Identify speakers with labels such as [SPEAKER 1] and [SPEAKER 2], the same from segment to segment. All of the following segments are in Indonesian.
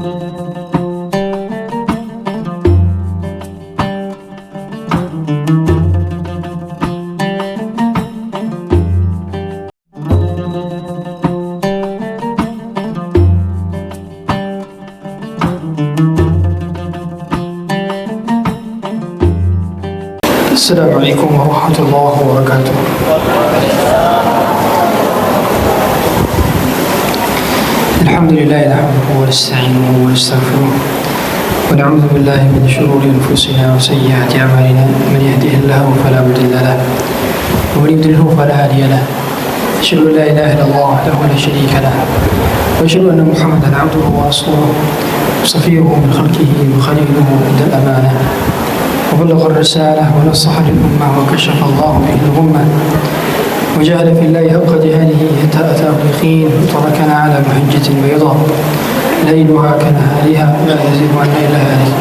[SPEAKER 1] Assalamualaikum warahmatullahi wabarakatuh. Alhamdulillah nahmaduhu wa nasta'inuhu wa nastaghfiruh wa na'udzu billahi min shururi anfusina wa sayyiati a'malina man yahdihillahu fala mudilla lahu wa man yudlilhu fala hadiya lahu. Asyhadu an la ilaha illallah wahdahu la syarika lahu wa asyhadu anna Muhammadan 'abduhu wa rasuluhu safiyyuhu min khalqihi wa khaliluhu adda al-amanah وبلغ الرسالة ونصح للأمة وكشف الله به الغمة وجاهد في الله حق جهاده حتى أتاه اليقين وتركنا على محجة بيضاء ليلها كنهارها لا يزيد عنا إلا هالك.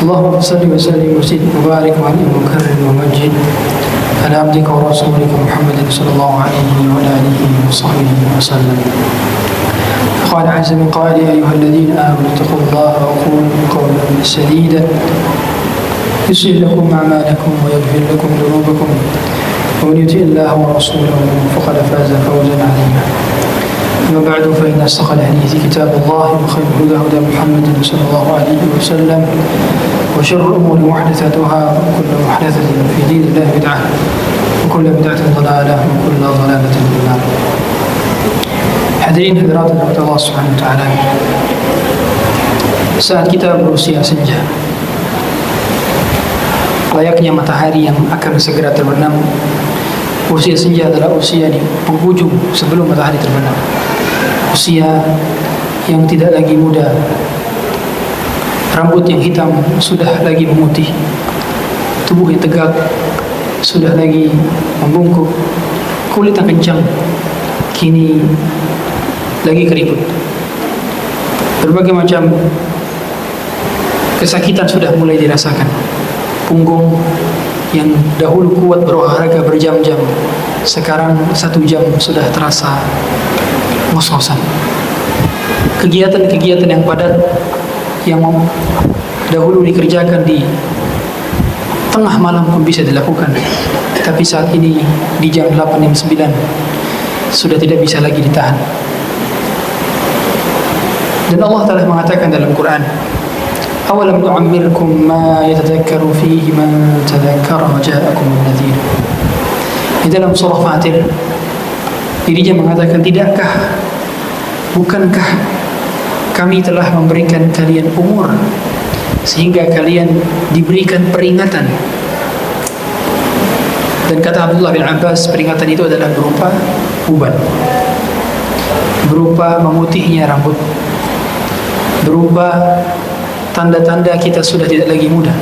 [SPEAKER 1] اللهم صل وسلم وزد وبارك وانعم وكرم ومجد على عبدك ورسولك محمد صلى الله عليه وعلى آله وصحبه وسلم. قال عز من قائل يا أيها الذين آمنوا اتقوا الله وقولوا قولا سديدا يصلح لكم أعمالكم ويغفر لكم ذنوبكم ومن يطع الله ورسوله فقد فاز فوزا عظيما. أما بعد فإن أصدق الحديث كتاب الله وخير الهدى هدى محمد صلى الله عليه وسلم وشر الأمور محدثاتها وكل محدثة في دين الله بدعة وكل بدعة ضلالة وكل ضلالة في النار. Hadirin hadirat Allah Subhanahu wa taala. Saat kita berusia senja, layaknya matahari yang akan segera terbenam, usia senja adalah usia di penghujung sebelum matahari terbenam. Usia yang tidak lagi muda, rambut yang hitam sudah lagi memutih, tubuh yang tegak sudah lagi membungkuk, kulit yang kencang kini lagi keriput. Berbagai macam kesakitan sudah mulai dirasakan. Punggung yang dahulu kuat berolahraga berjam-jam, sekarang 1 jam sudah terasa ngos-ngosan. Kegiatan-kegiatan yang padat yang dahulu dikerjakan di tengah malam pun bisa dilakukan, tapi saat ini di jam 8 jam 9 sudah tidak bisa lagi ditahan. Dan Allah telah mengatakan dalam Quran, awalam nu'ammirkum ma yatadhakkaru fihi man tadhakkara wa ja'akum an-nadhir. Di dalam surah Fatir, dirinya mengatakan, bukankah kami telah memberikan kalian umur sehingga kalian diberikan peringatan. Dan kata Abdullah bin Abbas, peringatan itu adalah berupa uban, berupa memutihnya rambut, berupa tanda-tanda kita sudah tidak lagi muda.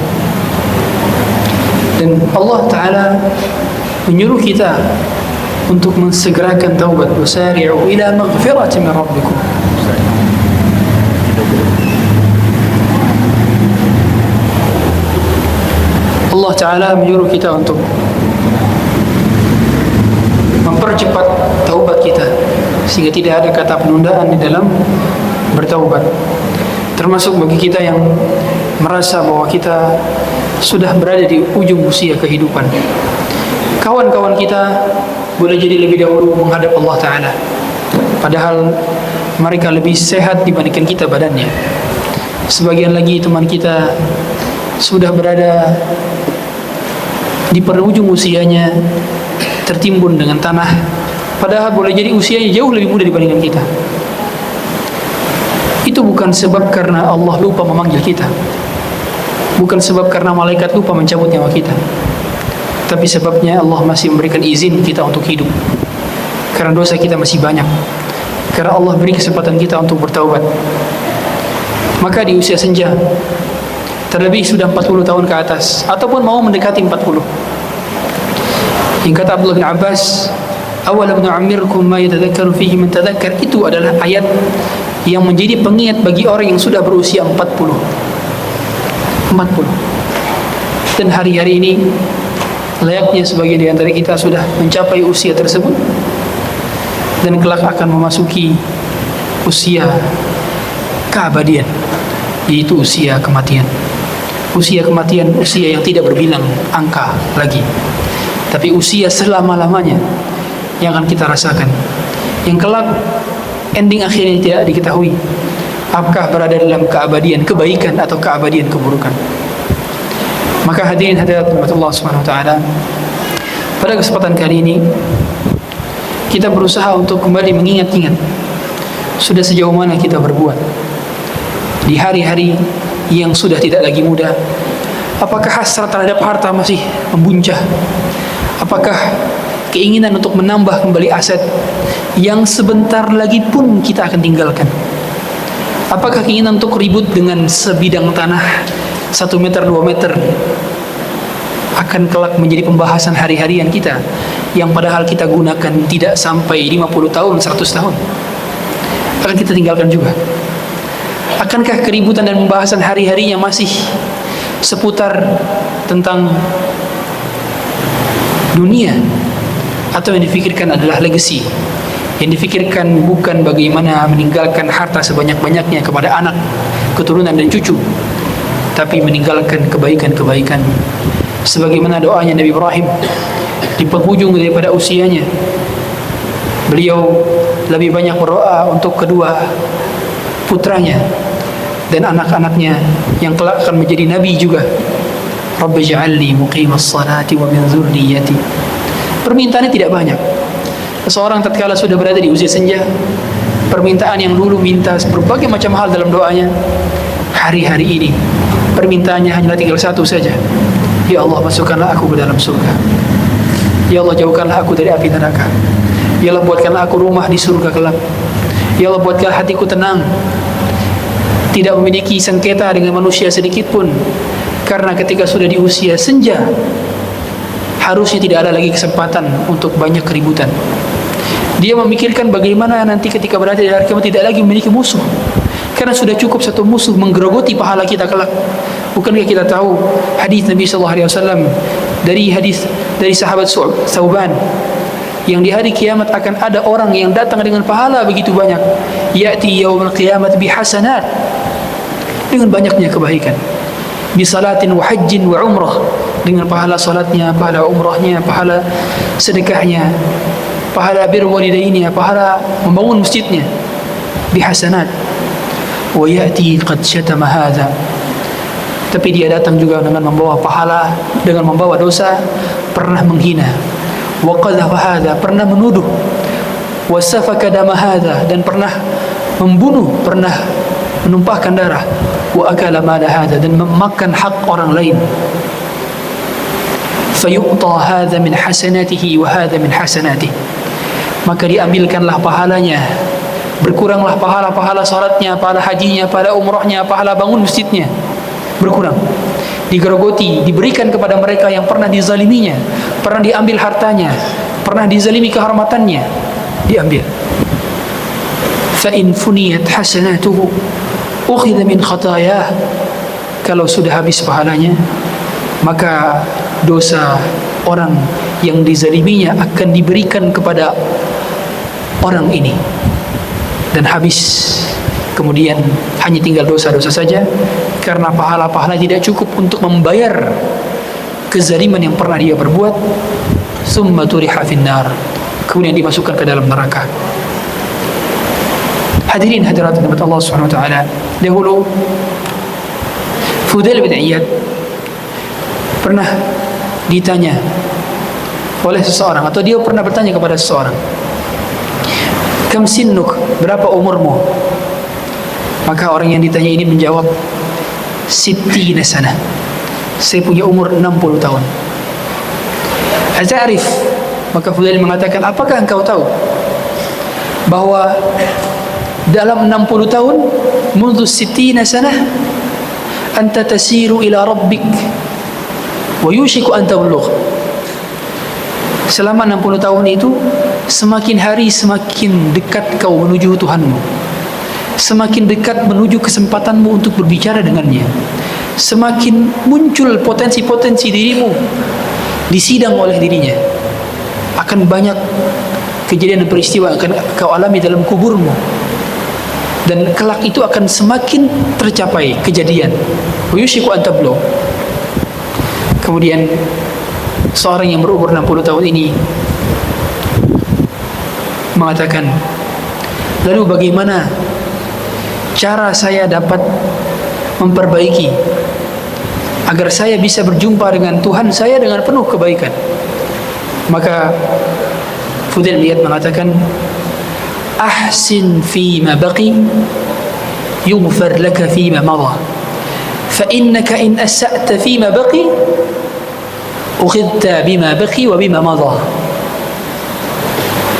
[SPEAKER 1] Dan Allah Ta'ala menyuruh kita untuk mensegerakan taubat. Wasari'u ila maghfirati min rabbikum. Allah Ta'ala menyuruh kita untuk mempercepat taubat kita, sehingga tidak ada kata penundaan di dalam bertaubat. Termasuk bagi kita yang merasa bahwa kita sudah berada di ujung usia kehidupan. Kawan-kawan kita boleh jadi lebih dahulu menghadap Allah Ta'ala, padahal mereka lebih sehat dibandingkan kita badannya. Sebagian lagi teman kita sudah berada di penghujung usianya, tertimbun dengan tanah, padahal boleh jadi usianya jauh lebih muda dibandingkan kita. Itu bukan sebab karena Allah lupa memanggil kita, bukan sebab karena malaikat lupa mencabut nyawa kita, tapi sebabnya Allah masih memberikan izin kita untuk hidup, karena dosa kita masih banyak, karena Allah beri kesempatan kita untuk bertaubat. Maka di usia senja, terlebih sudah 40 tahun ke atas, ataupun mau mendekati 40, yang kata Abdullah bin Abbas, awalam nu'ammirkum ma yatadhakkaru fihi man tadhakkar, itu adalah ayat yang menjadi pengingat bagi orang yang sudah berusia 40. Dan hari-hari ini layaknya sebagian di antara kita sudah mencapai usia tersebut, dan kelak akan memasuki usia keabadian, yaitu usia kematian. Usia kematian, usia yang tidak berbilang angka lagi, tapi usia selama-lamanya yang akan kita rasakan, yang kelak ending akhirnya tidak diketahui. Apakah berada dalam keabadian kebaikan atau keabadian keburukan? Maka hadirin hadirat Allah Subhanahu wa taala, pada kesempatan kali ini kita berusaha untuk kembali mengingat-ingat sudah sejauh mana kita berbuat di hari-hari yang sudah tidak lagi muda. Apakah hasrat terhadap harta masih membuncah? Apakah keinginan untuk menambah kembali aset yang sebentar lagi pun kita akan tinggalkan? Apakah keinginan untuk ribut dengan sebidang tanah 1 meter 2 meter akan kelak menjadi pembahasan hari-harian kita, yang padahal kita gunakan tidak sampai 50 tahun, 100 tahun, akan kita tinggalkan juga? Akankah keributan dan pembahasan hari-harinya masih seputar tentang dunia, atau yang difikirkan adalah legacy? Yang difikirkan bukan bagaimana meninggalkan harta sebanyak-banyaknya kepada anak, keturunan dan cucu, tapi meninggalkan kebaikan-kebaikan. Sebagaimana doanya Nabi Ibrahim di penghujung daripada usianya, beliau lebih banyak berdoa untuk kedua putranya dan anak-anaknya yang kelak akan menjadi nabi juga. Rabbi ja'alni muqimas salati wa min dzurriyyati. Permintaannya tidak banyak. Seseorang tatkala sudah berada di usia senja, permintaan yang dulu minta berbagai macam hal dalam doanya, hari-hari ini permintaannya hanya tinggal satu saja. Ya Allah, masukkanlah aku ke dalam surga. Ya Allah, jauhkanlah aku dari api neraka. Ya Allah, buatkanlah aku rumah di surga kelak. Ya Allah, buatkanlah hatiku tenang, tidak memiliki sengketa dengan manusia sedikit pun. Karena ketika sudah di usia senja, harusnya tidak ada lagi kesempatan untuk banyak keributan. Dia memikirkan bagaimana nanti ketika berada di hari kiamat tidak lagi memiliki musuh, karena sudah cukup satu musuh menggerogoti pahala kita kelak. Bukankah kita tahu hadis Nabi SAW dari sahabat Sauban, yang di hari kiamat akan ada orang yang datang dengan pahala begitu banyak, ya'ti yaumul qiyamat bihasanat, dengan banyaknya kebaikan, bisalatin wa hajjin wa umrah, dengan pahala salatnya, pahala umrahnya, pahala sedekahnya, pahala birrul walidainnya, pahala membangun masjidnya, bihasanat. Wa ya'ti qad syatama hadza, tapi dia datang juga dengan membawa pahala, dengan membawa dosa, pernah menghina, wa qadhafa hadza, pernah menuduh, wa safaka dama hadza, dan pernah membunuh, pernah menumpahkan darah, wa akala mala hadza, dan memakan hak orang lain. Fayu'ta hadza min hasanatihi wa hadza min hasanatihi, maka diambilkanlah pahalanya, berkuranglah pahala-pahala salatnya, pahala hajinya, pahala umrahnya, pahala bangun masjidnya, berkurang, digerogoti, diberikan kepada mereka yang pernah dizaliminya, pernah diambil hartanya, pernah dizalimi kehormatannya, diambil. Fa in funiyat hasanatuhu ukhidha min khatayah, kalau sudah habis pahalanya, maka dosa orang yang dizaliminya akan diberikan kepada orang ini, dan habis. Kemudian hanya tinggal dosa-dosa saja, karena pahala-pahala tidak cukup untuk membayar kezaliman yang pernah dia perbuat. Summa turiha finnar, kemudian dimasukkan ke dalam neraka. Hadirin hadirat Allah Subhanahu wa taala, dahulu Fudail bin Iyad pernah ditanya oleh seseorang, atau dia pernah bertanya kepada seseorang, kam sinnuk, berapa umurmu? Maka orang yang ditanya ini menjawab, sittina sana, saya punya umur 60 tahun. Ata'rif, maka Fudail mengatakan, apakah engkau tahu bahwa dalam 60 tahun, mundu sittina sana anta tasiru ila rabbik wa yushiku an tablugh, selama 60 tahun itu semakin hari semakin dekat kau menuju Tuhanmu, semakin dekat menuju kesempatanmu untuk berbicara dengannya, semakin muncul potensi-potensi dirimu disidang oleh dirinya. Akan banyak kejadian dan peristiwa akan kau alami dalam kuburmu. dan kelak itu akan semakin tercapai kejadian. Yushiku an tablu. Kemudian seorang yang berumur 60 tahun ini mengatakan, lalu bagaimana cara saya dapat memperbaiki agar saya bisa berjumpa dengan Tuhan saya dengan penuh kebaikan? Maka Fudail bin Iyad mengatakan, ahsin fima baqi yughfar laka fima madha, fa innaka in asa'ta fima baqi ukhidta bima baqi wa bima madha.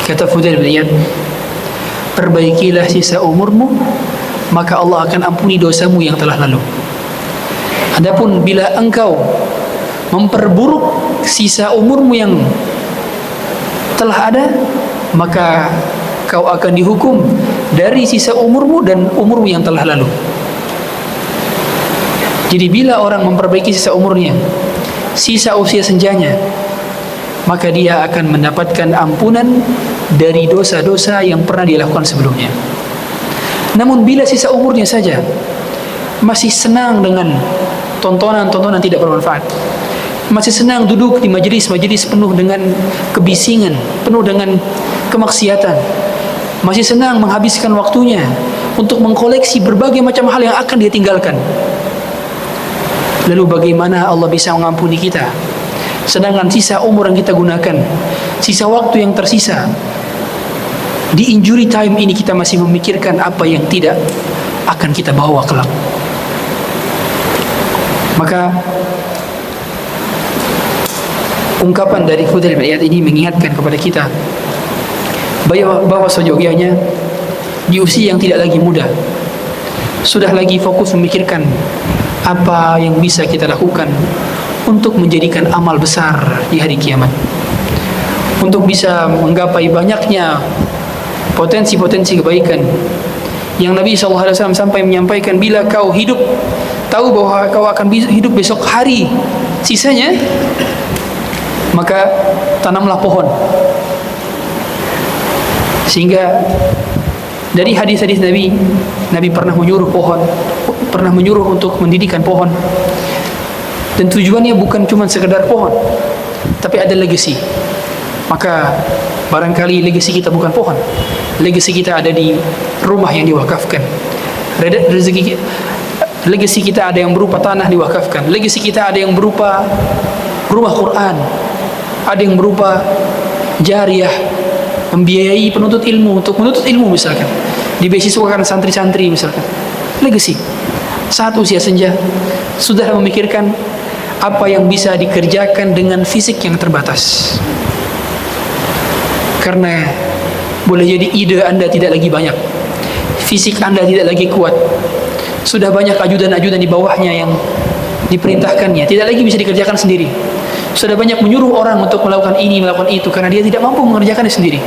[SPEAKER 1] Kata Fudail bin Iyad, perbaikilah sisa umurmu, maka Allah akan ampuni dosamu yang telah lalu. Adapun bila engkau memperburuk sisa umurmu yang telah ada, maka kau akan dihukum dari sisa umurmu dan umurmu yang telah lalu. Jadi bila orang memperbaiki sisa umurnya, sisa usia senjanya, maka dia akan mendapatkan ampunan dari dosa-dosa yang pernah dia lakukan sebelumnya. Namun bila sisa umurnya saja masih senang dengan tontonan-tontonan tidak bermanfaat, masih senang duduk di majelis-majelis penuh dengan kebisingan, penuh dengan kemaksiatan, masih senang menghabiskan waktunya untuk mengkoleksi berbagai macam hal yang akan dia tinggalkan, lalu bagaimana Allah bisa mengampuni kita? Sedangkan sisa umur yang kita gunakan, sisa waktu yang tersisa di injury time ini, kita masih memikirkan apa yang tidak akan kita bawa kelak. Maka ungkapan dari Fudail bin Iyad ini mengingatkan kepada kita bahwa seyogianya di usia yang tidak lagi muda, sudah lagi fokus memikirkan apa yang bisa kita lakukan untuk menjadikan amal besar di hari kiamat, untuk bisa menggapai banyaknya potensi-potensi kebaikan yang Nabi SAW sampai menyampaikan, bila kau hidup, tahu bahwa kau akan hidup besok hari sisanya, maka tanamlah pohon. Sehingga dari hadis-hadis Nabi pernah menyuruh untuk mendirikan pohon, dan tujuannya bukan cuma sekedar pohon, tapi ada legacy. Maka barangkali legacy kita bukan pohon, legacy kita ada di rumah yang diwakafkan, legacy kita ada yang berupa tanah diwakafkan, legacy kita ada yang berupa rumah Quran, ada yang berupa jariyah, membiayai penuntut ilmu untuk menuntut ilmu, misalkan dibeasiswakan santri-santri misalkan. Legacy. Saat usia senja sudah memikirkan apa yang bisa dikerjakan dengan fisik yang terbatas, karena boleh jadi ide Anda tidak lagi banyak, fisik Anda tidak lagi kuat, sudah banyak ajudan-ajudan di bawahnya yang diperintahkannya, tidak lagi bisa dikerjakan sendiri, sudah banyak menyuruh orang untuk melakukan ini, melakukan itu, karena dia tidak mampu mengerjakannya sendiri.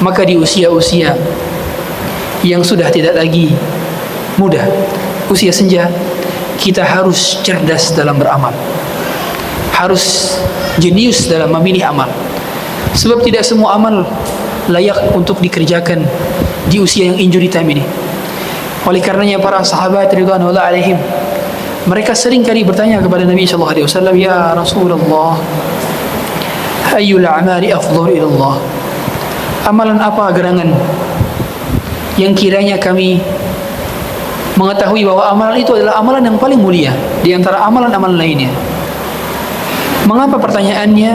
[SPEAKER 1] Maka di usia-usia yang sudah tidak lagi muda, usia senja, kita harus cerdas dalam beramal, harus jenius dalam memilih amal, sebab tidak semua amal layak untuk dikerjakan di usia yang injury time ini. Oleh karenanya para sahabat ridwanullah alaihim, mereka sering kali bertanya kepada Nabi SAW, ya Rasulullah, ayyul a'mali afdhal ila Allah, amalan apa gerangan yang kiranya kami mengetahui bahwa amalan itu adalah amalan yang paling mulia di antara amalan-amalan lainnya. Mengapa pertanyaannya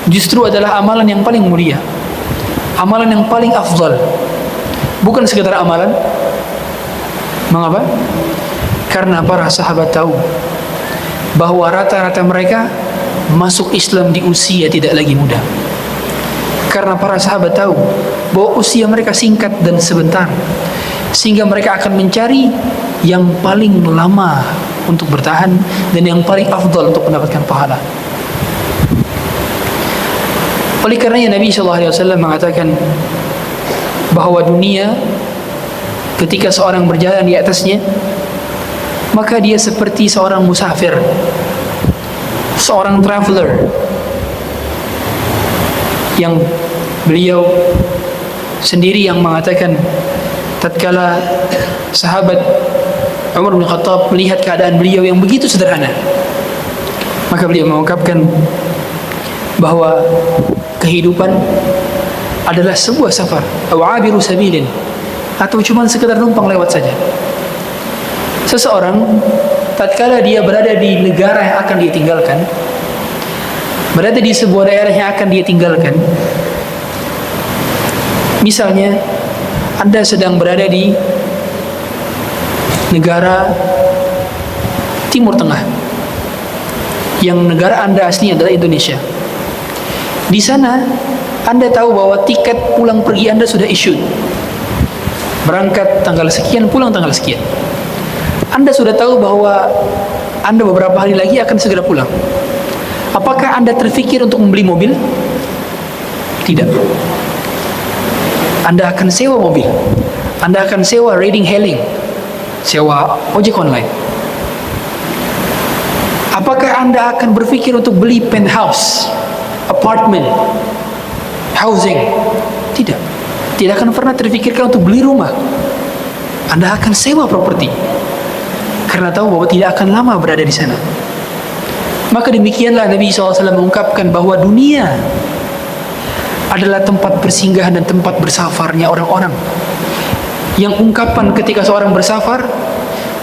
[SPEAKER 1] justru adalah amalan yang paling mulia, amalan yang paling afdal, bukan sekedar amalan? Mengapa? Karena para sahabat tahu bahwa rata-rata mereka masuk Islam di usia tidak lagi muda. Karena para sahabat tahu bahwa usia mereka singkat dan sebentar, sehingga mereka akan mencari yang paling lama untuk bertahan dan yang paling afdal untuk mendapatkan pahala. Oleh karenanya Nabi SAW mengatakan bahwa dunia ketika seorang berjalan di atasnya, maka dia seperti seorang musafir, seorang traveler, yang beliau sendiri yang mengatakan tatkala sahabat Umar bin Khattab melihat keadaan beliau yang begitu sederhana, maka beliau mengungkapkan bahwa kehidupan adalah sebuah safar, awabiru sabilin, atau cuma sekedar numpang lewat saja. Seseorang tatkala dia berada di negara yang akan dia tinggalkan, berada di sebuah daerah yang akan dia tinggalkan, misalnya Anda sedang berada di negara Timur Tengah, yang negara Anda asli adalah Indonesia. Di sana Anda tahu bahwa tiket pulang pergi Anda sudah issued, berangkat tanggal sekian, pulang tanggal sekian. Anda sudah tahu bahwa Anda beberapa hari lagi akan segera pulang. Apakah Anda terfikir untuk membeli mobil? Tidak. Anda akan sewa mobil, Anda akan sewa riding hailing, sewa ojek online. Apakah Anda akan berfikir untuk beli penthouse, apartment, housing? Tidak. Tidak akan pernah terfikirkan untuk beli rumah. Anda akan sewa properti, karena tahu bahwa tidak akan lama berada di sana. Maka demikianlah Nabi SAW mengungkapkan bahwa dunia adalah tempat persinggahan dan tempat bersafarnya orang-orang. Yang ungkapan ketika seorang bersafar,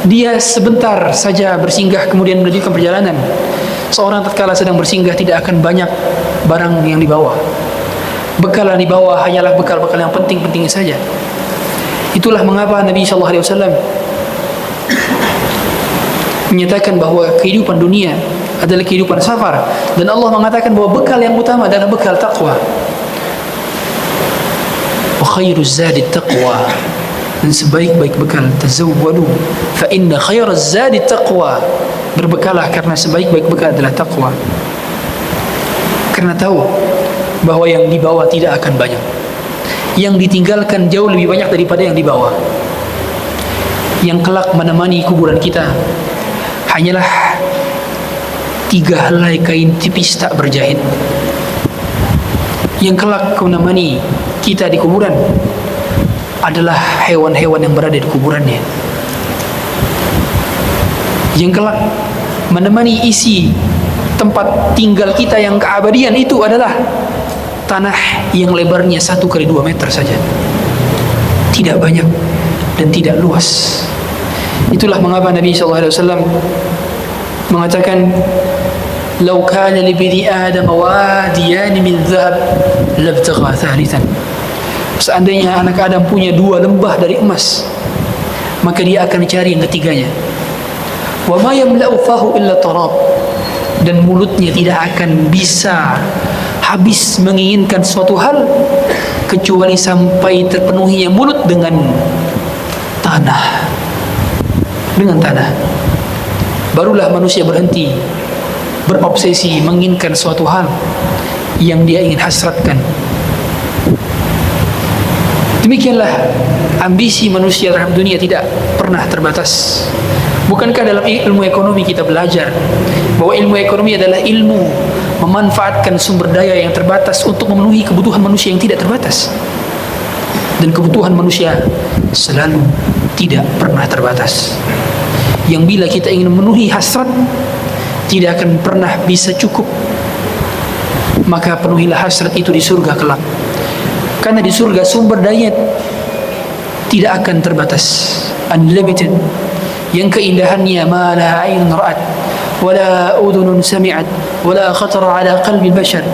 [SPEAKER 1] dia sebentar saja bersinggah kemudian melanjutkan perjalanan. Seorang tatkala sedang bersinggah tidak akan banyak barang yang dibawa. Bekal yang dibawa hanyalah bekal-bekal yang penting-penting saja. Itulah mengapa Nabi SAW menyatakan bahwa kehidupan dunia adalah kehidupan safar, dan Allah mengatakan bahwa bekal yang utama adalah bekal taqwa. Wa khairuz zadi taqwa, dan sebaik-baik bekal tazawwadu fa inna khairaz zadi taqwa. Berbekalah karena sebaik-baik bekal adalah taqwa. Karena tahu bahwa yang dibawa tidak akan banyak, yang ditinggalkan jauh lebih banyak daripada yang dibawa. Yang kelak menemani kuburan kita hanyalah 3 helai kain tipis tak berjahit. Yang kelak menemani kita di kuburan adalah hewan-hewan yang berada di kuburannya. Yang kelak menemani isi tempat tinggal kita yang keabadian itu adalah tanah yang lebarnya 1 kali 2 meter saja, tidak banyak dan tidak luas. Itulah mengapa Nabi SAW mengatakan, "Lau kana li bani Adam wadiyan min dhahab labtagha thalithan." Seandainya anak Adam punya 2 lembah dari emas, maka dia akan cari yang ketiganya. Wa ma yamla'u fahu illa tarab, dan mulutnya tidak akan bisa habis menginginkan suatu hal kecuali sampai terpenuhinya mulut dengan tanah. Dengan tanah barulah manusia berhenti berobsesi menginginkan suatu hal yang dia ingin hasratkan. Demikianlah ambisi manusia terhadap dunia tidak pernah terbatas. Bukankah dalam ilmu ekonomi kita belajar bahwa ilmu ekonomi adalah ilmu memanfaatkan sumber daya yang terbatas untuk memenuhi kebutuhan manusia yang tidak terbatas. Dan kebutuhan manusia selalu tidak pernah terbatas. Yang bila kita ingin memenuhi hasrat tidak akan pernah bisa cukup, maka penuhilah hasrat itu di surga kelak. Karena di surga sumber daya tidak akan terbatas, unlimited, yang keindahannya ma la ain ra'at wala udhunun sami'at wala khatara ala qalbi bashar.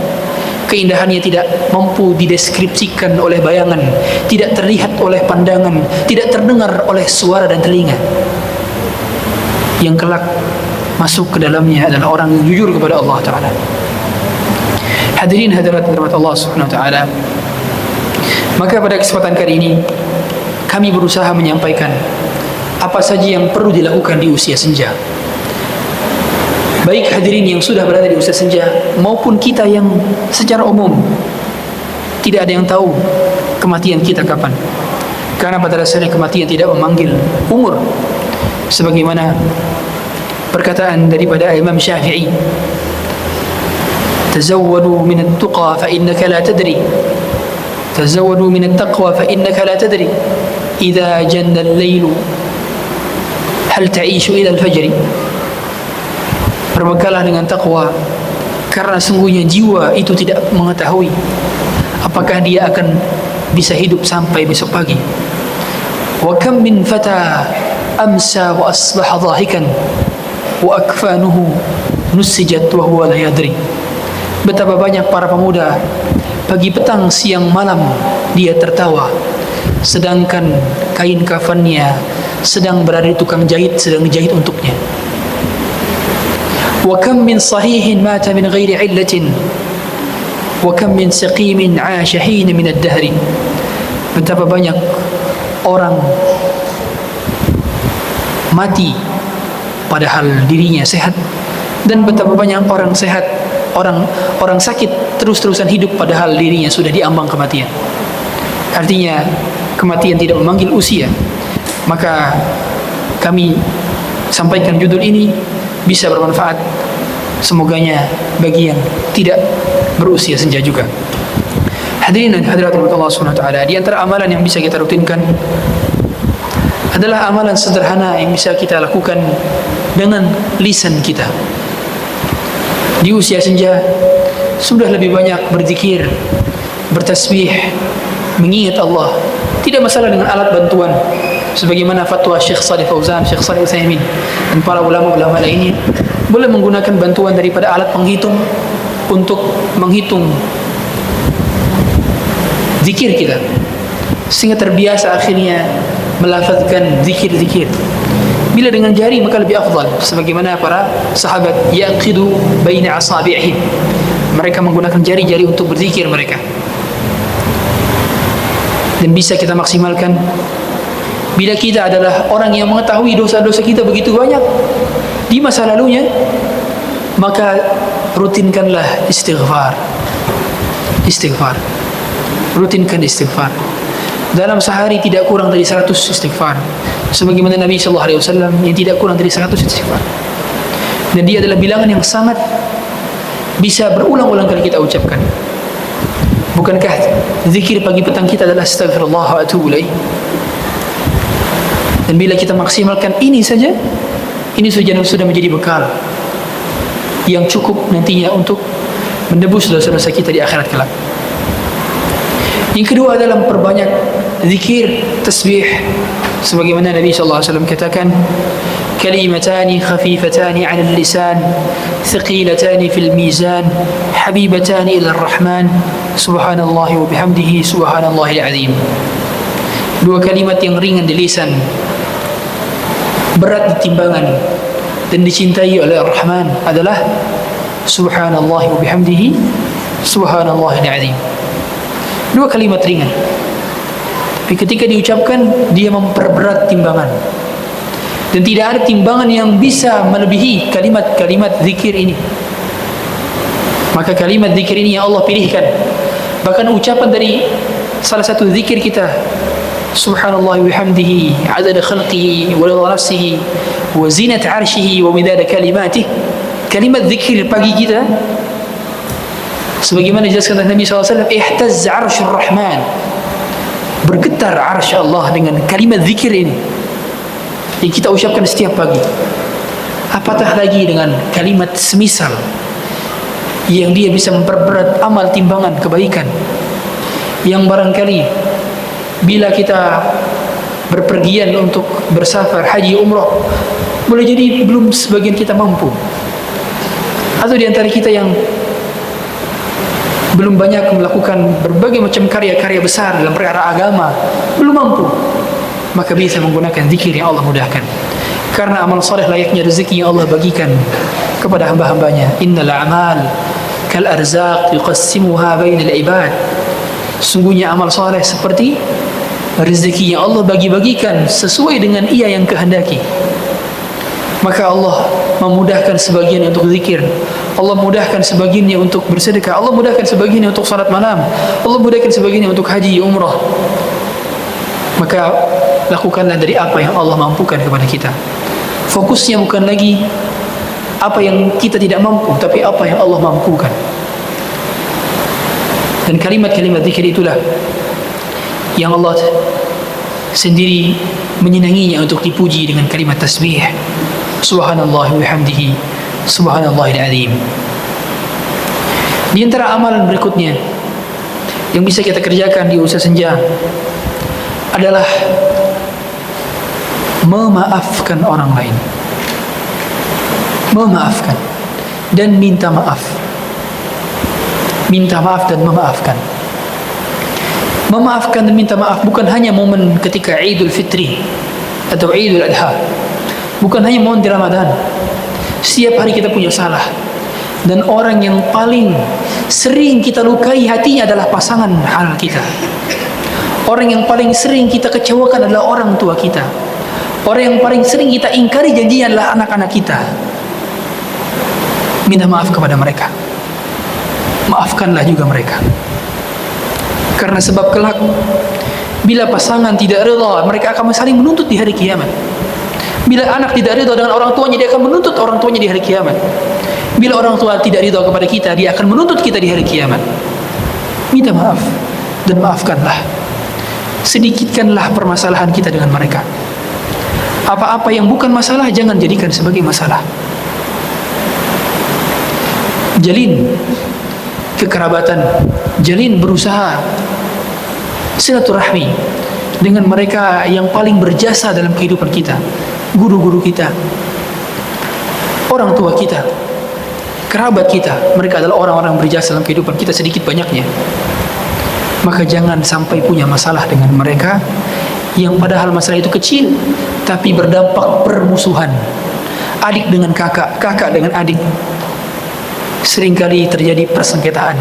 [SPEAKER 1] Keindahannya tidak mampu dideskripsikan oleh bayangan, tidak terlihat oleh pandangan, tidak terdengar oleh suara dan telinga. Yang kelak masuk ke dalamnya adalah orang yang jujur kepada Allah Ta'ala. Hadirin hadirat rahmat Allah Subhanahu Wa Ta'ala, maka pada kesempatan kali ini kami berusaha menyampaikan apa saja yang perlu dilakukan di usia senja. Baik hadirin yang sudah berada di usia senja maupun kita yang secara umum tidak ada yang tahu kematian kita kapan. Karena pada dasarnya kematian tidak memanggil umur, sebagaimana perkataan daripada Imam Syafi'i, tazawwadu min at-tuqa fa innaka la tadri, tazawwadu min at-taqwa fa innaka la tadri, idza janna al-lailu hal ta'ishu ila al-fajr. Berbekalah dengan taqwa, karena sungguhnya jiwa itu tidak mengetahui apakah dia akan bisa hidup sampai besok pagi. Wa kam min fata amsa wa asbaha dhahikan wa akfanuhu nusijat wa huwa la yadri. Betapa banyak para pemuda pagi petang siang malam dia tertawa, sedangkan kain kafannya sedang berada di tukang jahit, sedang dijahit untuknya. Wa kam min sahihin mata min ghairi illatin wa kam min saqimin 'asha hina min ad-dahr. Betapa banyak orang mati padahal dirinya sehat, dan betapa banyak orang sehat, orang sakit terus-terusan hidup padahal dirinya sudah diambang kematian. Artinya kematian tidak memanggil usia. Maka kami sampaikan judul ini bisa bermanfaat, semoganya bagi yang tidak berusia senja juga. Hadirin dan hadirat Allah SWT, di antara amalan yang bisa kita rutinkan adalah amalan sederhana yang bisa kita lakukan dengan lisan kita. Di usia senja sudah lebih banyak berzikir, bertasbih, mengingat Allah. Tidak masalah dengan alat bantuan, sebagaimana fatwa Syekh Shalih Fauzan, Syekh Shalih Utsaimin dan para ulama-ulama lainnya. Boleh menggunakan bantuan daripada alat penghitung untuk menghitung zikir kita, sehingga terbiasa akhirnya melafazkan zikir-zikir. Bila dengan jari maka lebih afdal, sebagaimana para sahabat yaqidu baina asabi'ihim, mereka menggunakan jari-jari untuk berzikir mereka. Dan bisa kita maksimalkan bila kita adalah orang yang mengetahui dosa-dosa kita begitu banyak di masa lalunya, maka rutinkanlah istighfar. Rutinkan istighfar. Dalam sehari tidak kurang dari 100 istighfar, sebagaimana Nabi sallallahu alaihi wasallam yang tidak kurang dari 100 istighfar. Dan dia adalah bilangan yang sangat bisa berulang-ulang kali kita ucapkan. Bukankah zikir pagi petang kita adalah astagfirullah wa atubu ilaih? Dan bila kita maksimalkan ini saja, ini sudah menjadi bekal yang cukup nantinya untuk menebus dosa-dosa kita di akhirat kelak. Yang kedua adalah memperbanyak zikir, tasbih, sebagaimana Nabi sallallahu alaihi wasallam katakan, kalimatani khafifatani 'ala al-lisan thaqilatani fil mizan habibatani ila ar-rahman subhanallahi wa bihamdihi subhanallahil azim. Dua kalimat yang ringan di lisan, berat di timbangan, dan dicintai oleh Ar-Rahman adalah subhanallahi wa bihamdihi subhanallahil azim. Dua kalimat ringan, tapi ketika diucapkan dia memperberat timbangan, dan tidak ada timbangan yang bisa melebihi kalimat-kalimat zikir ini. Maka kalimat zikir ini yang Allah pilihkan. Bahkan ucapan dari salah satu zikir kita, subhanallah wa bihamdihi adada khalqihi wa ridha nafsihi wa zinat arshihi wa midada kalimatihi, kalimat zikir pagi kita, sebagaimana dijelaskan oleh Nabi SAW, ihtazza arsyur rahman, bergetar arsy Allah dengan kalimat zikir ini yang kita ucapkan setiap pagi. Apatah lagi dengan kalimat semisal yang dia bisa memperberat amal timbangan kebaikan, yang barangkali bila kita berpergian untuk bersafar haji umrah, boleh jadi belum sebagian kita mampu, atau di antara kita yang belum banyak melakukan berbagai macam karya-karya besar dalam perkara agama, belum mampu, maka bisa menggunakan zikir yang Allah mudahkan. Karena amal soleh layaknya rezeki yang Allah bagikan kepada hamba-hambanya. Innal a'mal kal arzaq yuqassimuha bainal ibad. Sungguhnya amal soleh seperti rezeki yang Allah bagi-bagikan sesuai dengan ia yang kehendaki. Maka Allah memudahkan sebagiannya untuk zikir, Allah mudahkan sebagiannya untuk bersedekah, Allah mudahkan sebagiannya untuk salat malam, Allah mudahkan sebagiannya untuk haji umrah. Maka lakukanlah dari apa yang Allah mampukan kepada kita. Fokusnya bukan lagi apa yang kita tidak mampu, tapi apa yang Allah mampukan. Dan kalimat-kalimat zikir itulah yang Allah sendiri menyenanginya untuk dipuji dengan kalimat tasbih. Subhanallah wa bihamdihi, subhanallahil azim. Di antara amalan berikutnya yang bisa kita kerjakan di usaha senja adalah memaafkan orang lain. Memaafkan dan minta maaf. Minta maaf dan memaafkan. Memaafkan dan minta maaf bukan hanya momen ketika Idul Fitri atau Idul Adha. Bukan hanya momen di Ramadan. Setiap hari kita punya salah. Dan orang yang paling sering kita lukai hatinya adalah pasangan halal kita. Orang yang paling sering kita kecewakan adalah orang tua kita. Orang yang paling sering kita ingkari janjinya adalah anak-anak kita. Minta maaf kepada mereka. Maafkanlah juga mereka. Karena sebab kelak bila pasangan tidak rela, mereka akan saling menuntut di hari kiamat. Bila anak tidak rela dengan orang tuanya, dia akan menuntut orang tuanya di hari kiamat. Bila orang tua tidak rela kepada kita, dia akan menuntut kita di hari kiamat. Minta maaf dan maafkanlah. Sedikitkanlah permasalahan kita dengan mereka. Apa-apa yang bukan masalah jangan jadikan sebagai masalah. Jalin kekerabatan, jalin berusaha silaturahmi dengan mereka yang paling berjasa dalam kehidupan kita. Guru-guru kita, orang tua kita, kerabat kita, mereka adalah orang-orang berjasa dalam kehidupan kita sedikit banyaknya. Maka jangan sampai punya masalah dengan mereka yang padahal masalah itu kecil tapi berdampak permusuhan. Adik dengan kakak, kakak dengan adik. Seringkali terjadi persengketaan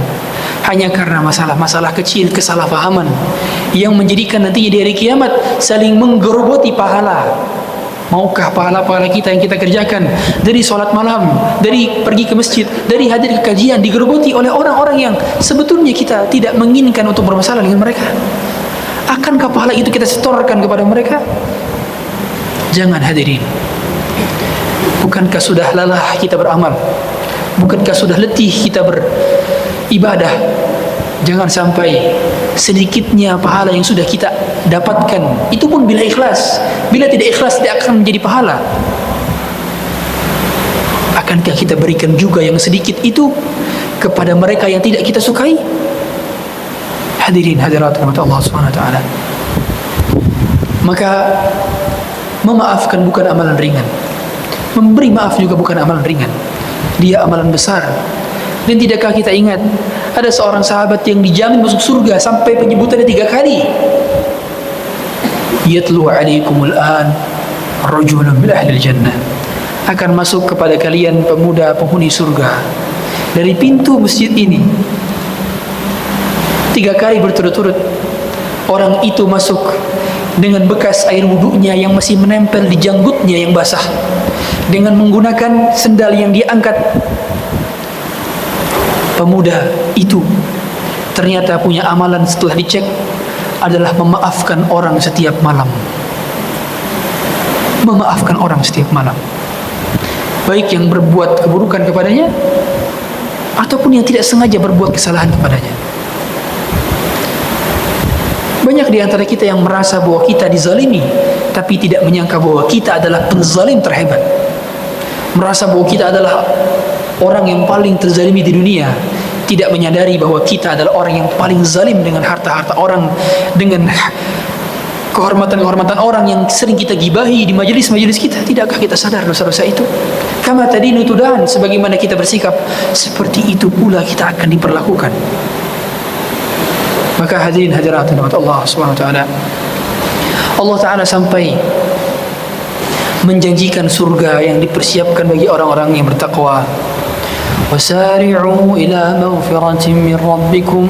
[SPEAKER 1] hanya karena masalah-masalah kecil, kesalahpahaman yang menjadikan nantinya di hari kiamat saling menggerogoti pahala. Maukah pahala-pahala kita yang kita kerjakan dari sholat malam, dari pergi ke masjid, dari hadir ke kajian digerogoti oleh orang-orang yang sebetulnya kita tidak menginginkan untuk bermasalah dengan mereka? Akankah pahala itu kita setorkan kepada mereka? Jangan hadirin. Bukankah sudah lelah kita beramal? Bukankah sudah letih kita beribadah? Jangan sampai sedikitnya pahala yang sudah kita dapatkan, itu pun bila ikhlas. Bila tidak ikhlas tidak akan menjadi pahala. Akankah kita berikan juga yang sedikit itu kepada mereka yang tidak kita sukai? Hadirin hadirat rahmat Allah Subhanahu wa taala. Maka memaafkan bukan amalan ringan. Memberi maaf juga bukan amalan ringan. Dia amalan besar. Dan tidakkah kita ingat ada seorang sahabat yang dijamin masuk surga sampai penyebutannya 3 kali. Yatlu alaikumul an rajulun min ahli jannah. Akan masuk kepada kalian pemuda penghuni surga dari pintu masjid ini. 3 kali berturut-turut orang itu masuk dengan bekas air wudunya yang masih menempel di janggutnya yang basah, dengan menggunakan sendal yang diangkat. Pemuda itu ternyata punya amalan setelah dicek adalah memaafkan orang setiap malam. Memaafkan orang setiap malam, baik yang berbuat keburukan kepadanya ataupun yang tidak sengaja berbuat kesalahan kepadanya. Banyak di antara kita yang merasa bahwa kita dizalimi, tapi tidak menyangka bahwa kita adalah penzalim terhebat. Merasa bahwa kita adalah orang yang paling terzalimi di dunia, tidak menyadari bahwa kita adalah orang yang paling zalim dengan harta-harta orang, dengan kehormatan-kehormatan orang yang sering kita gibahi di majelis-majelis kita. Tidakkah kita sadar dosa-dosa itu? Kama tadinu tudan, sebagaimana kita bersikap, seperti itu pula kita akan diperlakukan. Maka hadirin hadirat Allah Subhanahu wa taala, Allah taala sampai menjanjikan surga yang dipersiapkan bagi orang-orang yang bertakwa. وسارعوا إلى مغفرة من ربكم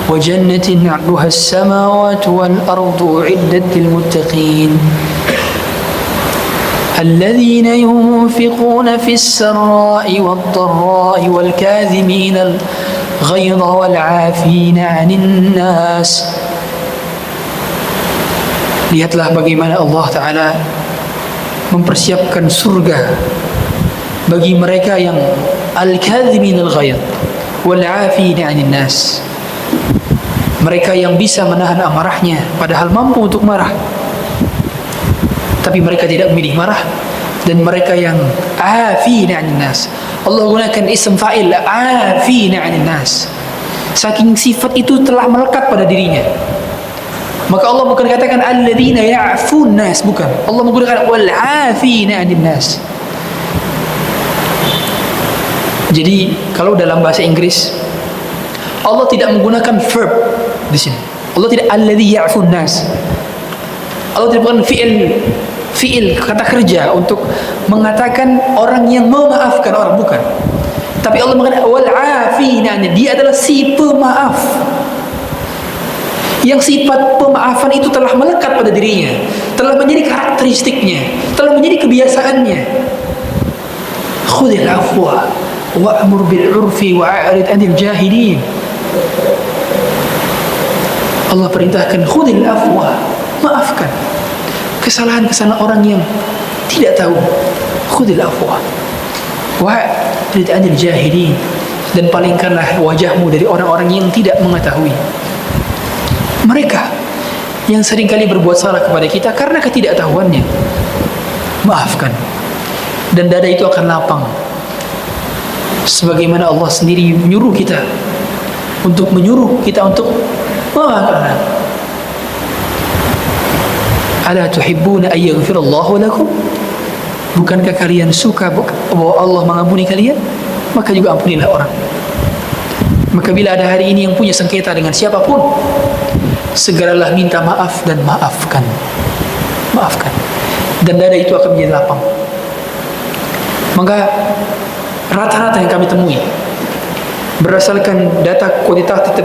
[SPEAKER 1] وجنة عرضها السماوات والأرض أعدت للمتقين الذين ينفقون في السراء والضراء والكاظمين الغيظ والعافين عن الناس. Lihatlah bagaimana Allah Ta'ala mempersiapkan surga bagi mereka yang al-kadhimin al-ghayz wal-'afin 'anil nas. Mereka yang bisa menahan amarahnya padahal mampu untuk marah, Tapi mereka tidak memilih marah, dan mereka yang afina 'anil nas. Allah gunakan isim fa'il afina 'anil nas. Saking sifat itu telah melekat pada dirinya. Maka Allah bukan katakan alladzina ya'fun nas, bukan. Allah menggunakan wal afina 'anil nas. Jadi kalau dalam bahasa Inggris Allah tidak menggunakan verb di sini. Allah tidak alladzi ya'fun nas. Allah tidak menggunakan fi'il kata kerja untuk mengatakan orang yang memaafkan orang, bukan. Tapi Allah mengatakan wal afina, dia adalah si pemaaf. Yang sifat pemaafan itu telah melekat pada dirinya, telah menjadi karakteristiknya, telah menjadi kebiasaannya. Khudil afwa wa'mur bil urfi wa'rid 'anil jahilin. Allah perintahkan khudil afwa, maafkan kesalahan-kesalahan orang yang tidak tahu. Khudil afwa wa'rid 'anil jahilin, dan palingkanlah wajahmu dari orang-orang yang tidak mengetahui. Mereka yang seringkali berbuat salah kepada kita karena ketidaktahuannya. Maafkan, dan dada itu akan lapang. Sebagaimana Allah sendiri menyuruh kita untuk memaafkan. Ala tuhibbuna an yaghfirallahu lakum? Bukankah kalian suka bahwa Allah mengampuni kalian? Maka juga ampunilah orang. Maka bila ada hari ini yang punya sengketa dengan siapapun, segeralah minta maaf dan maafkan. Maafkan, dan dada itu akan menjadi lapang. Maka rata-rata yang kami temui berdasarkan data kuantitatif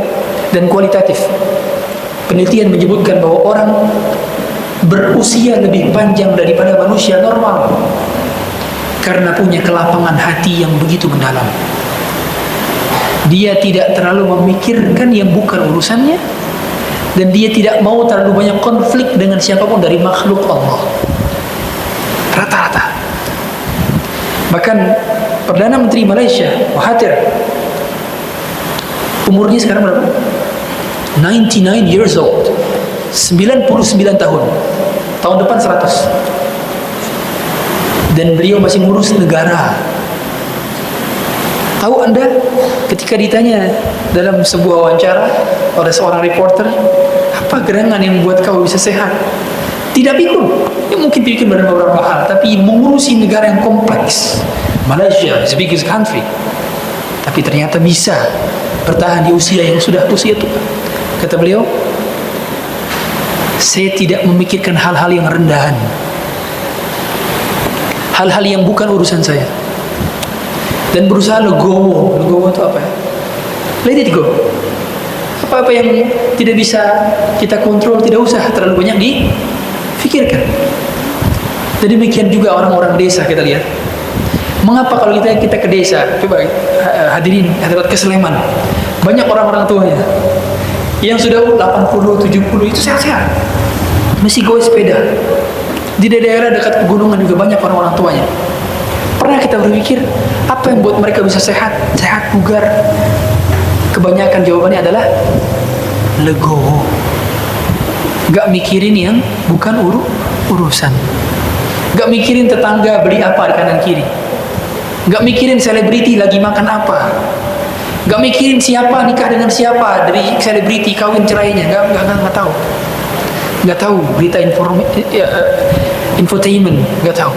[SPEAKER 1] dan kualitatif, penelitian menyebutkan bahwa orang berusia lebih panjang daripada manusia normal karena punya kelapangan hati yang begitu mendalam. Dia tidak terlalu memikirkan yang bukan urusannya, dan dia tidak mau terlalu banyak konflik dengan siapapun dari makhluk Allah. Rata-rata. Bahkan Perdana Menteri Malaysia Mahathir, umurnya sekarang berapa? 99 years old. 99 tahun. Tahun depan 100. Dan beliau masih ngurus negara. Tahu Anda, ketika ditanya dalam sebuah wawancara oleh seorang reporter, apa gerangan yang membuat kau bisa sehat? Tidak pikun. Ya mungkin pikun dalam beberapa hal, tapi mengurusi negara yang kompleks. Malaysia is the biggest country. Tapi ternyata bisa bertahan di usia yang sudah usia tua. Kata beliau, saya tidak memikirkan hal-hal yang rendahan, hal-hal yang bukan urusan saya, dan berusaha legowo. Legowo itu apa ya? Let it go. Apa-apa yang tidak bisa kita kontrol, tidak usah terlalu banyak difikirkan. Dan demikian juga orang-orang desa. Kita lihat, mengapa kalau kita ke desa, coba hadirin hadirat ke Sleman, banyak orang-orang tuanya yang sudah 80, 70 itu sehat-sehat, masih goes sepeda. Di daerah dekat pegunungan juga banyak orang-orang tuanya. Pernah kita berpikir apa yang buat mereka bisa sehat, bugar? Kebanyakan jawabannya adalah legowo. Gak mikirin yang bukan urusan. Gak mikirin tetangga beli apa di kanan kiri. Gak mikirin selebriti lagi makan apa. Gak mikirin siapa nikah dengan siapa dari selebriti, kawin cerainya. Gak tahu. Gak tahu berita infotainment. Gak tahu.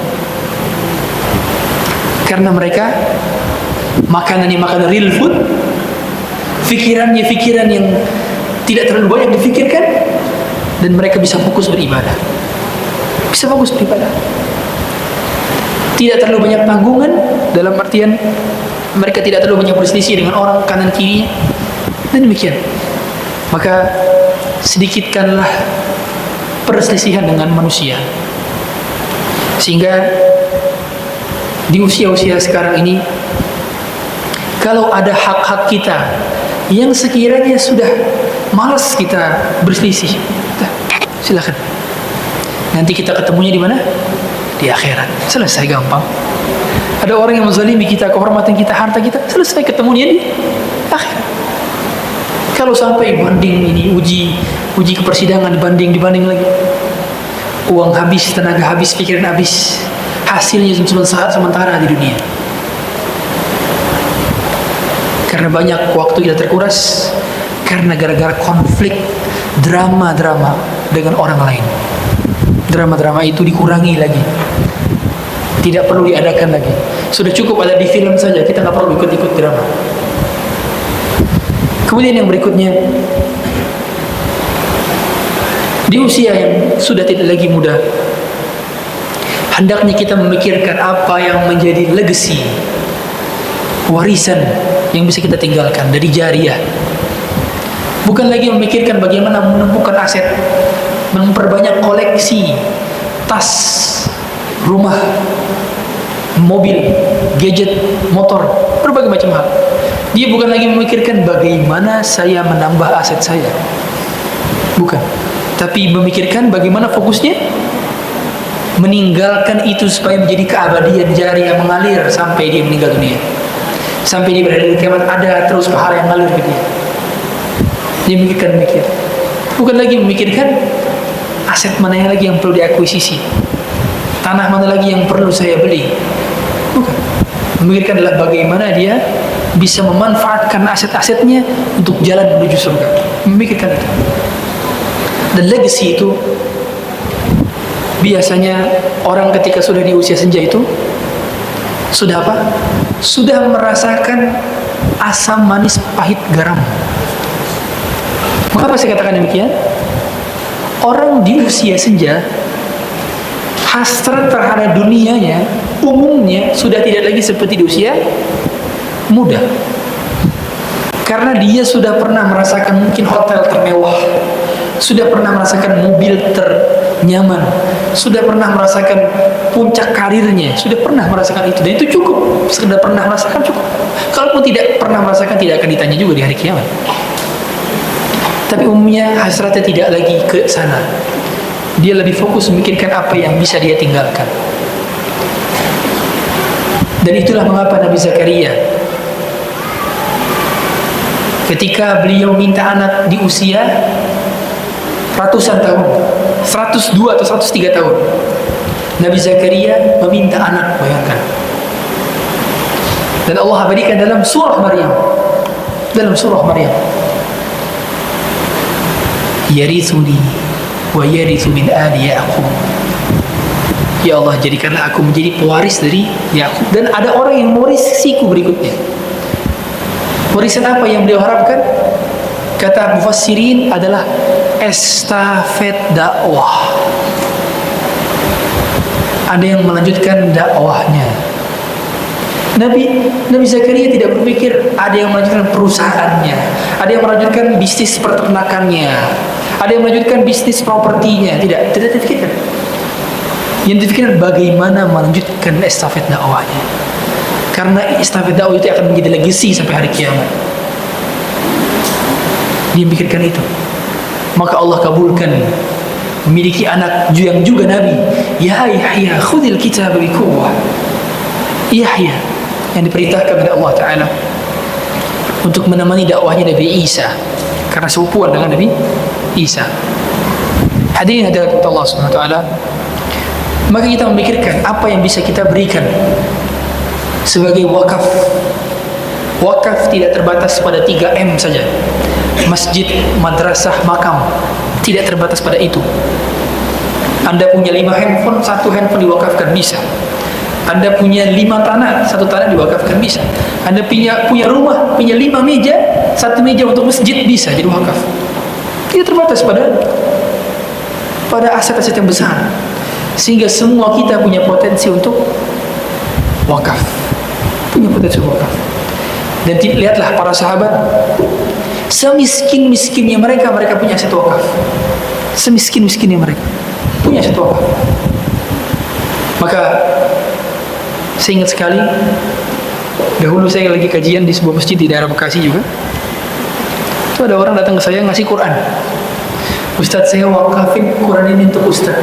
[SPEAKER 1] Karena mereka makanannya makanan real food, fikirannya fikiran yang tidak terlalu banyak difikirkan, dan mereka bisa fokus beribadah. Bisa fokus beribadah. Tidak terlalu banyak tanggungan, dalam artian mereka tidak terlalu banyak berselisih dengan orang kanan kiri, dan demikian. Maka sedikitkanlah perselisihan dengan manusia, sehingga di usia-usia sekarang ini, kalau ada hak-hak kita yang sekiranya sudah malas kita berselisih, silakan. Nanti kita ketemunya di mana? Di akhirat. Selesai, gampang. Ada orang yang menzalimi kita, kehormatan kita, harta kita, selesai, ketemunya di akhirat. Kalau sampai banding ini, uji ke persidangan, dibanding lagi, Uang habis, tenaga habis, pikiran habis. Hasilnya cuma sementara di dunia. Karena banyak waktu kita terkuras karena gara-gara konflik, drama-drama dengan orang lain. Drama-drama itu dikurangi lagi, tidak perlu diadakan lagi. Sudah cukup ada di film saja, kita nggak perlu ikut-ikut drama. Kemudian yang berikutnya, di usia yang sudah tidak lagi muda, hendaknya kita memikirkan apa yang menjadi legacy, warisan yang bisa kita tinggalkan dari jariah. Bukan lagi memikirkan bagaimana menumbuhkan aset, memperbanyak koleksi tas, rumah, mobil, gadget, motor, berbagai macam hal. Dia bukan lagi memikirkan bagaimana saya menambah aset saya, bukan, tapi memikirkan bagaimana fokusnya meninggalkan itu supaya menjadi keabadian jariah mengalir sampai dia meninggal dunia, sampai dia berada di kiamat, ada terus pahala yang mengalir ke dia. Dia memikirkan demikian, bukan lagi memikirkan aset mana yang lagi yang perlu diakuisisi, tanah mana lagi yang perlu saya beli, bukan. Memikirkan adalah bagaimana dia bisa memanfaatkan aset-asetnya untuk jalan menuju surga. Memikirkan itu. Dan legacy itu biasanya orang ketika sudah di usia senja itu sudah apa? Sudah merasakan asam manis pahit garam. Mengapa saya katakan demikian? Orang di usia senja hasrat terhadap dunianya umumnya sudah tidak lagi seperti di usia muda. Karena dia sudah pernah merasakan mungkin hotel termewah, sudah pernah merasakan mobil ternyaman, sudah pernah merasakan puncak karirnya, sudah pernah merasakan itu, dan itu cukup. Sekedar pernah merasakan cukup. Kalaupun tidak pernah merasakan, tidak akan ditanya juga di hari kiamat. Tapi umumnya hasratnya tidak lagi ke sana. Dia lebih fokus memikirkan apa yang bisa dia tinggalkan. Dan itulah mengapa Nabi Zakaria ketika beliau minta anak di usia ratusan tahun, 102 atau 103 tahun, Nabi Zakaria meminta anak, bayangkan. Dan Allah berikan dalam surah Maryam, yarithuni wa yarithu min ali Yaqub. Ya Allah, jadikanlah aku menjadi pewaris dari Yakub, dan ada orang yang mewarisiku berikutnya. Warisan apa yang beliau harapkan? Kata mufassirin adalah estafet dakwah. Ada yang melanjutkan dakwahnya. Nabi Zakaria tidak berpikir ada yang melanjutkan perusahaannya, ada yang melanjutkan bisnis peternakannya, ada yang melanjutkan bisnis propertinya. Tidak dipikirkan. Yang dipikirkan bagaimana melanjutkan estafet dakwahnya. Karena estafet dakwah itu akan menjadi legacy sampai hari kiamat. Dia pikirkan itu. Maka Allah kabulkan memiliki anak yang juga Nabi. Ya Yahya, khudil kitab bi quwwah. Yahya yang diperintahkan oleh Allah Ta'ala untuk menemani dakwahnya Nabi Isa, karena sepupuan dengan Nabi Isa. Hadirin hadirat Allah Subhanahu Wa Ta'ala, maka kita memikirkan apa yang bisa kita berikan sebagai wakaf. Wakaf tidak terbatas pada 3M saja, masjid, madrasah, makam, tidak terbatas pada itu. Anda punya 5 handphone, 1 handphone diwakafkan, bisa. Anda punya 5 tanah, 1 tanah diwakafkan, bisa. Anda punya rumah, punya 5 meja, 1 meja untuk masjid, bisa jadi wakaf. Tidak terbatas pada aset-aset yang besar, sehingga semua kita punya potensi untuk wakaf, punya potensi wakaf. Dan lihatlah para sahabat, semiskin-miskinnya mereka punya aset wakaf. Semiskin-miskinnya mereka punya aset wakaf. Maka saya ingat sekali, dahulu saya lagi kajian di sebuah masjid di daerah Bekasi juga. Itu ada orang datang ke saya ngasih Quran. Ustadz, saya wakafin Quran ini untuk Ustadz.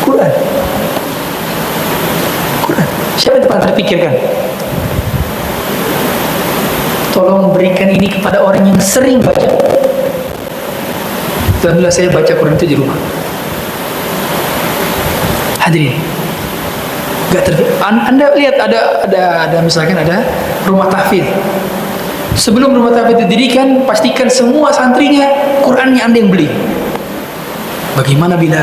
[SPEAKER 1] Quran. Siapa yang pernah terpikirkan? Tolong berikan ini kepada orang yang sering baca. Alhamdulillah saya baca Quran itu di rumah. Hadirin, Anda lihat ada misalkan ada rumah tahfidz. Sebelum rumah tahfidz didirikan, pastikan semua santrinya Qurannya Anda yang beli. Bagaimana bila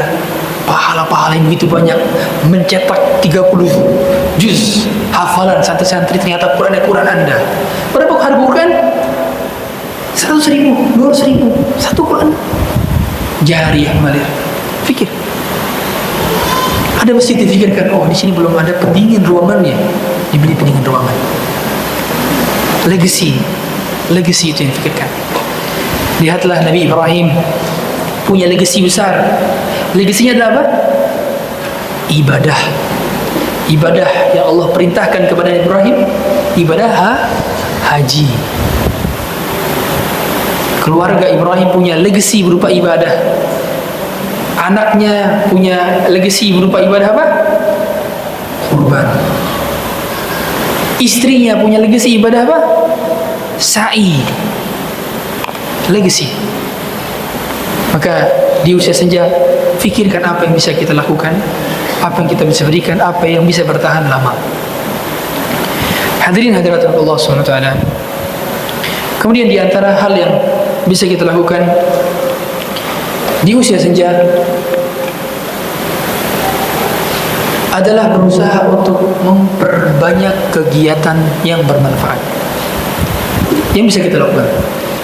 [SPEAKER 1] pahala-pahala yang begitu banyak mencetak 30 juz hafalan santri-santri, ternyata Qurannya Quran Anda. Berapa harga Quran? 100.000, 200.000 satu Quran. Jariah mengalir. Fikir. Ada mesti difikirkan, oh di sini belum ada pendingin ruangannya, dibeli pendingin ruangan. Legacy itu yang difikirkan. Lihatlah Nabi Ibrahim punya legacy besar. Legasinya adalah apa? Ibadah yang Allah perintahkan kepada Nabi Ibrahim, ibadah haji. Keluarga Ibrahim punya legacy berupa ibadah. Anaknya punya legacy berupa ibadah apa? Kurban. Istrinya punya legacy ibadah apa? Sa'i. Legacy. Maka di usia senja, fikirkan apa yang bisa kita lakukan, apa yang kita bisa berikan, apa yang bisa bertahan lama. Hadirin hadirat Allah SWT. Kemudian di antara hal yang bisa kita lakukan di usia senja adalah berusaha untuk memperbanyak kegiatan yang bermanfaat. Yang bisa kita lakukan,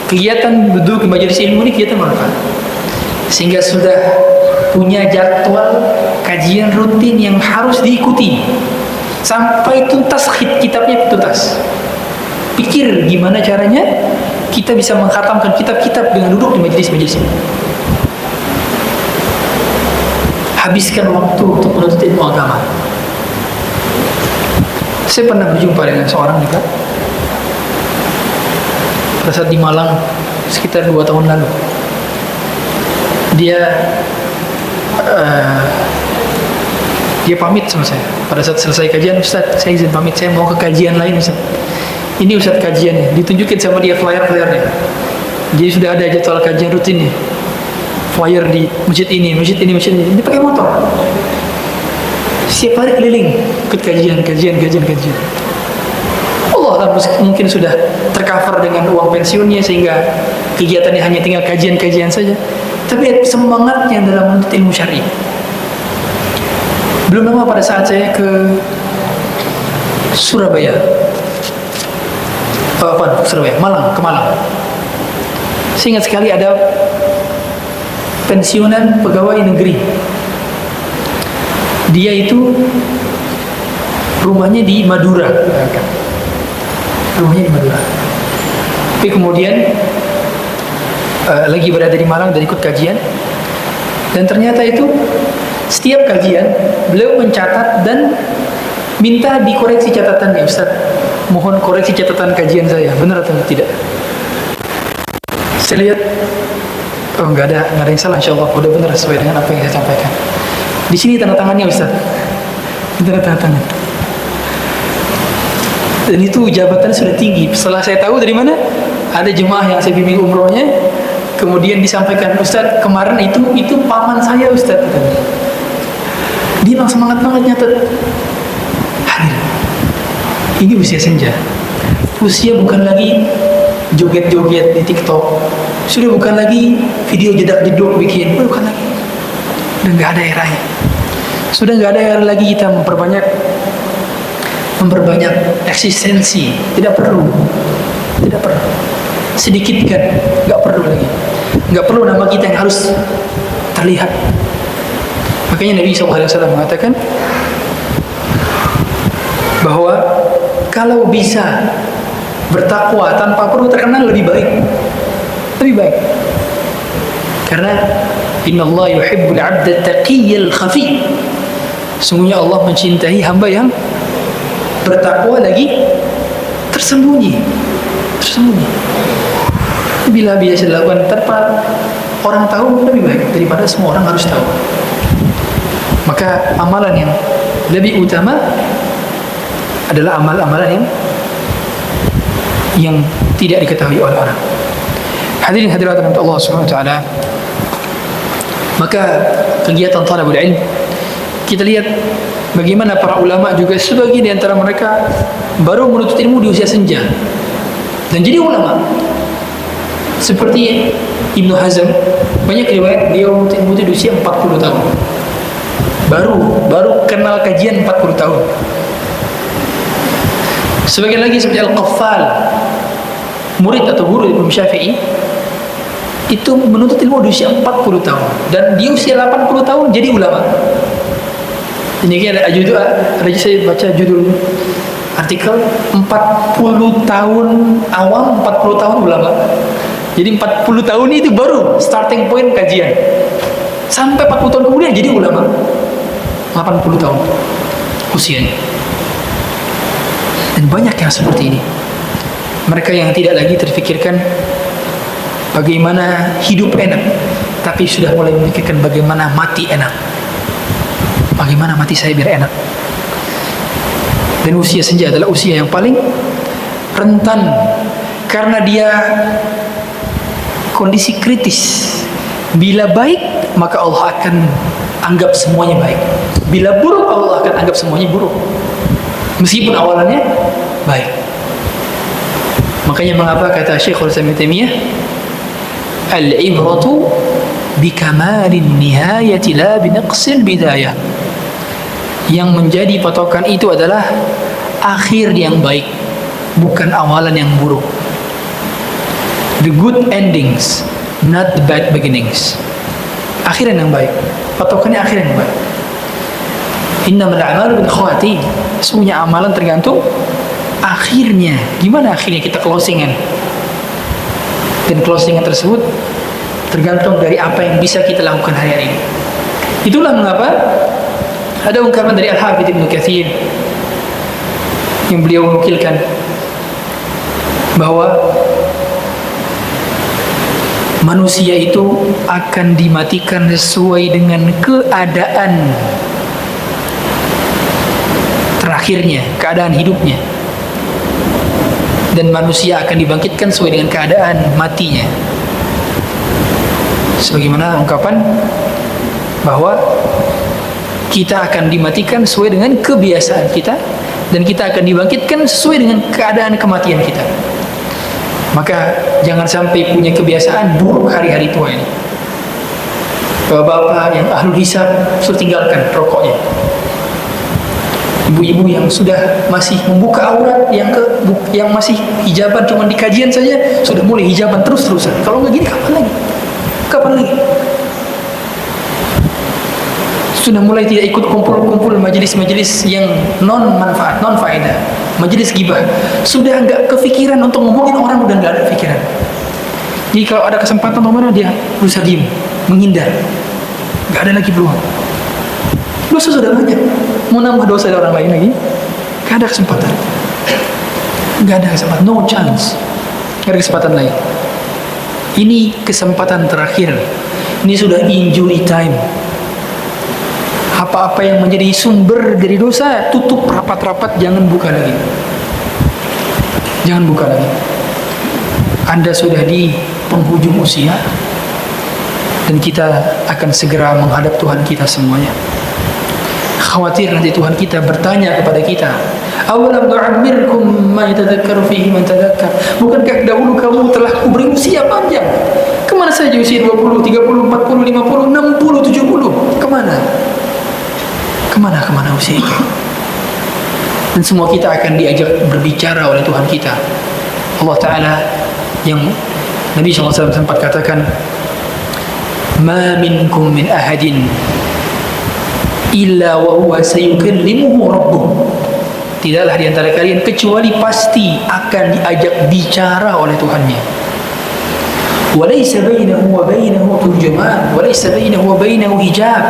[SPEAKER 1] kegiatan duduk di majelis ilmu ini kegiatan bermanfaat, sehingga sudah punya jadwal kajian rutin yang harus diikuti sampai tuntas kitabnya tuntas. Pikir gimana caranya kita bisa mengkhatamkan kitab-kitab dengan duduk di majelis-majelis ini. Habiskan waktu untuk menuntut ilmu agama. Saya pernah berjumpa dengan seorang juga pada saat di Malang sekitar 2 tahun lalu. Dia pamit sama saya pada saat selesai kajian. Ustaz, saya izin pamit, saya mau ke kajian lain Ustaz. Ini Ustaz kajiannya, ditunjukin sama dia flyer-flyernya. Jadi sudah ada jadwal kajian rutinnya. Flyer di masjid ini. Dia pakai motor. Setiap hari keliling ikut kajian. Allah mungkin sudah tercover dengan uang pensiunnya sehingga kegiatannya hanya tinggal kajian saja. Tapi semangatnya dalam menuntut ilmu syar'i. Belum lama pada saat saya ke Surabaya, Malang. Saya ingat sekali ada pensiunan pegawai negeri. Dia itu rumahnya di Madura. Tapi kemudian lagi berada di Malang dan ikut kajian. Dan ternyata itu setiap kajian beliau mencatat dan minta dikoreksi catatannya. Ustaz, mohon koreksi catatan kajian saya, benar atau tidak? Saya lihat, oh nggak ada yang salah, insyaallah udah benar sesuai dengan apa yang saya sampaikan. Di sini tanda tangannya Ustaz, tanda tangan. Dan itu jabatannya sudah tinggi. Setelah saya tahu dari mana, ada jemaah yang saya bimbing umrohnya, kemudian disampaikan, Ustaz kemarin itu paman saya Ustaz. Dia memang semangat banget nyatet. Hadir. Ini usia senja. Usia bukan lagi joget-joget di TikTok. Sudah bukan lagi video jedak-jeduk bikin. Bukan lagi. Sudah nggak ada eranya. Sudah nggak ada era lagi kita memperbanyak eksistensi. Tidak perlu. Sedikitkan. Nggak perlu lagi. Nggak perlu nama kita yang harus terlihat. Makanya Nabi SAW mengatakan bahwa kalau bisa bertakwa tanpa perlu terkenal lebih baik. Karena innallaha yuhibbul 'abda taqiyyal khafi. Sungguhnya Allah mencintai hamba yang bertakwa lagi tersembunyi. Bila biasa dilakukan tanpa orang tahu lebih baik daripada semua orang harus tahu. Maka amalan yang lebih utama adalah amalan yang tidak diketahui oleh orang. Hadirin hadirat Allah Subhanahu wa taala. Maka kegiatan talabul ilm Kita lihat bagaimana para ulama juga sebagian di antara mereka baru menuntut ilmu di usia senja dan jadi ulama. Seperti Ibnu Hazm, banyak riwayat dia menuntut ilmu di usia 40 tahun. Baru kenal kajian 40 tahun. Sebagian lagi seperti Al-Qaffal, murid atau guru Imam Syafi'i, itu menuntut ilmu di usia 40 tahun dan di usia 80 tahun jadi ulama. Ini ada judul, saya baca judul artikel 40 tahun awam, 40 tahun ulama. Jadi 40 tahun itu baru starting point kajian. Sampai 40 tahun kemudian jadi ulama. 80 tahun usianya. Dan banyak yang seperti ini. Mereka yang tidak lagi terfikirkan bagaimana hidup enak, tapi sudah mulai memikirkan bagaimana mati enak. Bagaimana mati saya biar enak. Dan usia senja adalah usia yang paling rentan karena dia kondisi kritis. Bila baik, maka Allah akan anggap semuanya baik. Bila buruk, Allah akan anggap semuanya buruk. Meskipun awalannya baik. Makanya mengapa kata Syekhul Islam Ibnu Taimiyah, al-ibratu bikamalin nihayati la binaqsil bidayah. Yang menjadi patokan itu adalah akhir yang baik, bukan awalan yang buruk. The good endings, not the bad beginnings. Akhiran yang baik, patokannya akhiran yang baik. Innamal a'malu bil khawatim. Semuanya amalan tergantung akhirnya. Gimana akhirnya kita closingan? Dan closingan tersebut tergantung dari apa yang bisa kita lakukan hari ini. Itulah mengapa ada ungkapan dari Al-Hafidz Ibnu Katsir yang beliau menukilkan bahwa manusia itu akan dimatikan sesuai dengan keadaan terakhirnya, keadaan hidupnya, dan manusia akan dibangkitkan sesuai dengan keadaan matinya. Sebagaimana ungkapan bahwa kita akan dimatikan sesuai dengan kebiasaan kita dan kita akan dibangkitkan sesuai dengan keadaan kematian kita. Maka jangan sampai punya kebiasaan buruk hari-hari tua ini. Bapak-bapak yang ahlul hisab sudah tinggalkan rokoknya. Ibu-ibu yang sudah masih membuka aurat, yang masih hijaban cuma di kajian saja, sudah mulai hijaban terus-terusan. Kalau nggak gini kapan lagi? Kapan lagi? Sudah mulai tidak ikut kumpul-kumpul majelis-majelis yang non manfaat, non faedah, majelis gibah. Sudah nggak kepikiran untuk ngomongin orang, udah nggak ada pikiran. Jadi kalau ada kesempatan mana dia berusaha diem, menghindar. Nggak ada lagi peluang. Dosa sudah banyak, mau nambah dosa dari orang lain lagi, nggak ada kesempatan. Nggak ada kesempatan, no chance. Nggak ada kesempatan lain. Ini kesempatan terakhir. Ini sudah injury time. Apa-apa yang menjadi sumber dari dosa, tutup rapat-rapat, jangan buka lagi. Jangan buka lagi. Anda sudah di penghujung usia dan kita akan segera menghadap Tuhan kita semuanya. Khawatir nanti Tuhan kita bertanya kepada kita, awalam nu'ammirkum ma yatadzakkaru fihi man tadzakkar. Bukankah dahulu kamu telah kuberi usia panjang? Kemana saja usia 20, 30, 40, 50, 60, 70? Kemana? Kemana usia itu? Dan semua kita akan diajak berbicara oleh Tuhan kita. Allah Ta'ala yang Nabi SAW sempat katakan, ma minkum min ahadin illa wa huwa sayukallimuhu rabbuh. Tidaklah di antara kalian kecuali pasti akan diajak bicara oleh Tuhannya. Walaysa bainahu wa bainahu turjuman, walaysa bainahu wa bainahu hijab.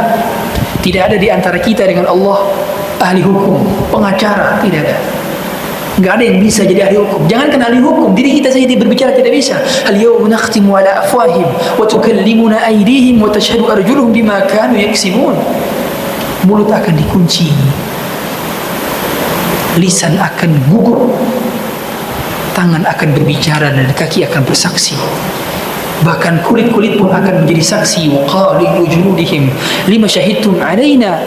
[SPEAKER 1] Tidak ada di antara kita dengan Allah ahli hukum, pengacara, tidak ada. Enggak ada yang bisa jadi ahli hukum. Jangan kenal ahli hukum, diri kita saja berbicara tidak bisa. Al yawma nakhtimu ala afwahim wa tukallimuna aydihim wa tashhadu arjuluhum bima kanu yaksibun. Mulut akan dikunci, lisan akan gugur, tangan akan berbicara dan kaki akan bersaksi. Bahkan kulit-kulit pun akan menjadi saksi. Wa qalu li juludihim lima syahidtum alaina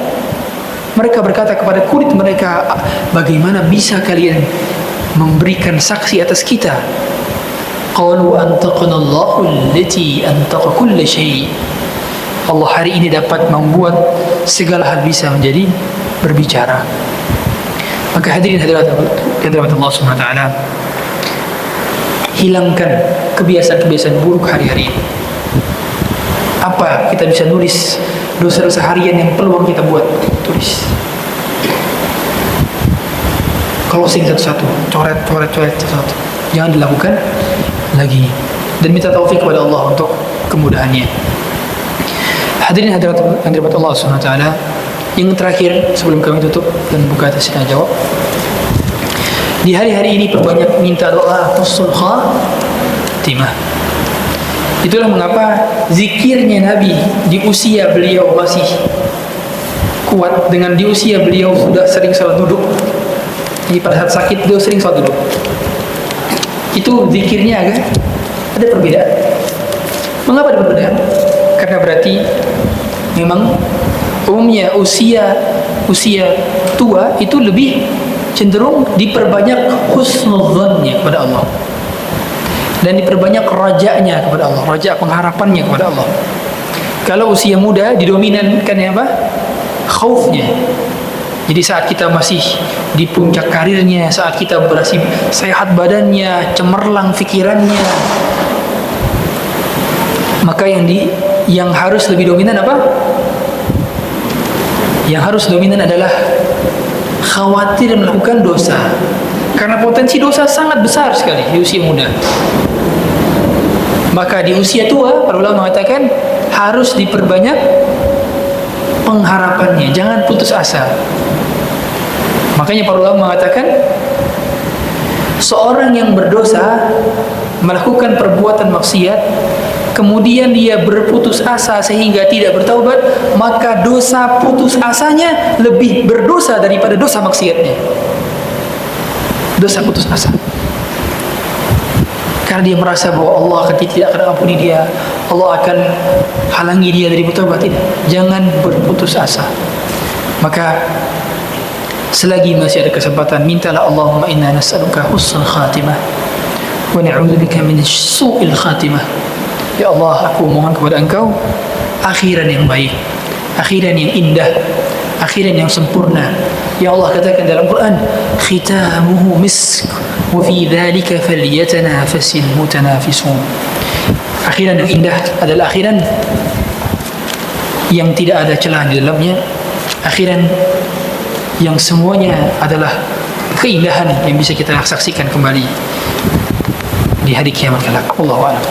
[SPEAKER 1] Mereka berkata kepada kulit mereka, bagaimana bisa kalian memberikan saksi atas kita? Qalu antaqana Allahu allati antaqa kull syai'. Allah hari ini dapat membuat segala hal bisa menjadi berbicara. Maka hadirin hadirat Allah Subhanahu wa taala, hilangkan kebiasaan-kebiasaan buruk hari-hari ini. Apa kita bisa nulis dosa-dosa harian yang peluang kita buat? Tulis. Closing satu-satu, coret satu-satu. Jangan dilakukan lagi. Dan minta taufik kepada Allah untuk kemudahannya. Hadirin hadirat Allah Subhanahu wa taala, yang terakhir sebelum kami tutup dan buka tanya jawab. Di hari-hari ini perbanyak minta doa husnul khatimah. Itulah mengapa zikirnya Nabi di usia beliau masih kuat dengan di usia beliau sudah sering salat duduk. Jadi pada saat sakit beliau sering salat duduk. Itu zikirnya agak ada perbedaan. Mengapa ada perbedaan? Karena berarti memang umumnya usia tua itu lebih cenderung diperbanyak husnudzannya kepada Allah dan diperbanyak rajanya kepada Allah, raja pengharapannya kepada Allah. Kalau usia muda didominankan apa? Khaufnya. Jadi saat kita masih di puncak karirnya, saat kita berasi sehat badannya, cemerlang pikirannya, maka yang harus lebih dominan apa? Yang harus dominan adalah khawatir melakukan dosa, karena potensi dosa sangat besar sekali di usia muda. Maka di usia tua, para ulama mengatakan harus diperbanyak pengharapannya, jangan putus asa. Makanya para ulama mengatakan seorang yang berdosa melakukan perbuatan maksiat, kemudian dia berputus asa sehingga tidak bertaubat, maka dosa putus asanya lebih berdosa daripada dosa maksiatnya. Dosa putus asa. Karena dia merasa bahwa Allah tidak akan ampuni dia, Allah akan halangi dia dari bertaubat. Jangan berputus asa. Maka selagi masih ada kesempatan, mintalah Allahumma inna nas'aluka husnul khatimah wa na'udzubika min su'il khatimah. Ya Allah, aku mohon kepada Engkau akhiran yang baik, akhiran yang indah, akhiran yang sempurna. Ya Allah, katakan dalam Quran, khitamuhu misk wa fi dzalika falyatanafasil mutanafisun. Akhiran yang indah adalah akhiran yang tidak ada celah di dalamnya, akhiran yang semuanya adalah keindahan yang bisa kita saksikan kembali di hari kiamat kelak. Allahu a'lam.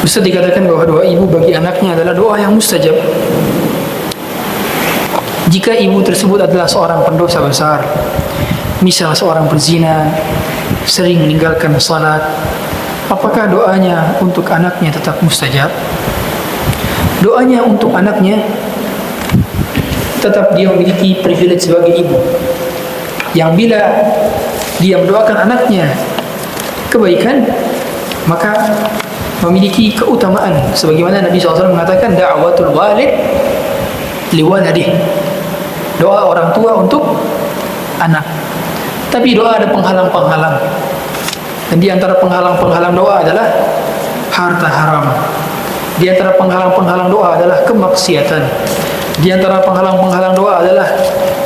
[SPEAKER 1] Ustaz dikatakan bahwa doa ibu bagi anaknya adalah doa yang mustajab. Jika ibu tersebut adalah seorang pendosa besar, misal seorang berzina, sering meninggalkan salat, apakah doanya untuk anaknya tetap mustajab? Doanya untuk anaknya tetap dia memiliki privilege sebagai ibu, yang bila dia mendoakan anaknya kebaikan, maka memiliki keutamaan sebagaimana Nabi SAW mengatakan da'watul walid liwaladih, doa orang tua untuk anak. Tapi doa ada penghalang-penghalang, dan di antara penghalang-penghalang doa adalah harta haram. Di antara penghalang-penghalang doa adalah kemaksiatan. Di antara penghalang-penghalang doa adalah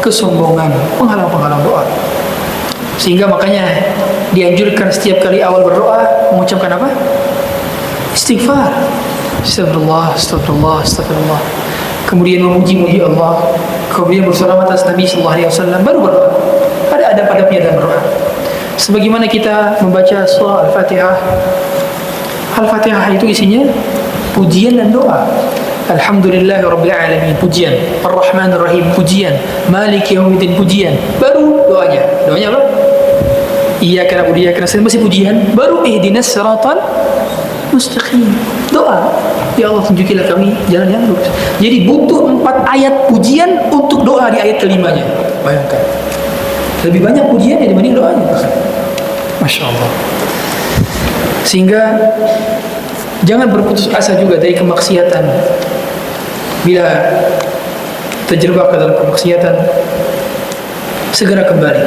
[SPEAKER 1] kesombongan. Penghalang-penghalang doa. Sehingga makanya dianjurkan setiap kali awal berdoa mengucapkan apa? Istighfar. Astagfirullah, astagfirullah, astagfirullah. Kemudian memuji-muji Allah. Kemudian bersalawat atas Nabi sallallahu alaihi wasallam, baru berdoa. Ada adab-adabnya dalam berdoa. Sebagaimana kita membaca surah Al-Fatihah. Al-Fatihah itu isinya pujian dan doa. Alhamdulillahirabbil alamin, pujian. Ar-Rahmanir Rahim, pujian. Maliki yaumiddin, pujian. Baru doanya. Doanya apa? Iyyaka na'budu wa iyyaka nasta'in, masih pujian. Baru ihdinas siratal mustaqim. Doa. Ya Allah, tunjukilah kami jalan yang lurus. Jadi butuh 4 ayat pujian untuk doa di ayat kelimanya. Bayangkan. Lebih banyak pujiannya dibanding doanya. Masya Allah. Sehingga jangan berputus asa juga dari kemaksiatan. Bila terjebak ke dalam kemaksiatan, segera kembali.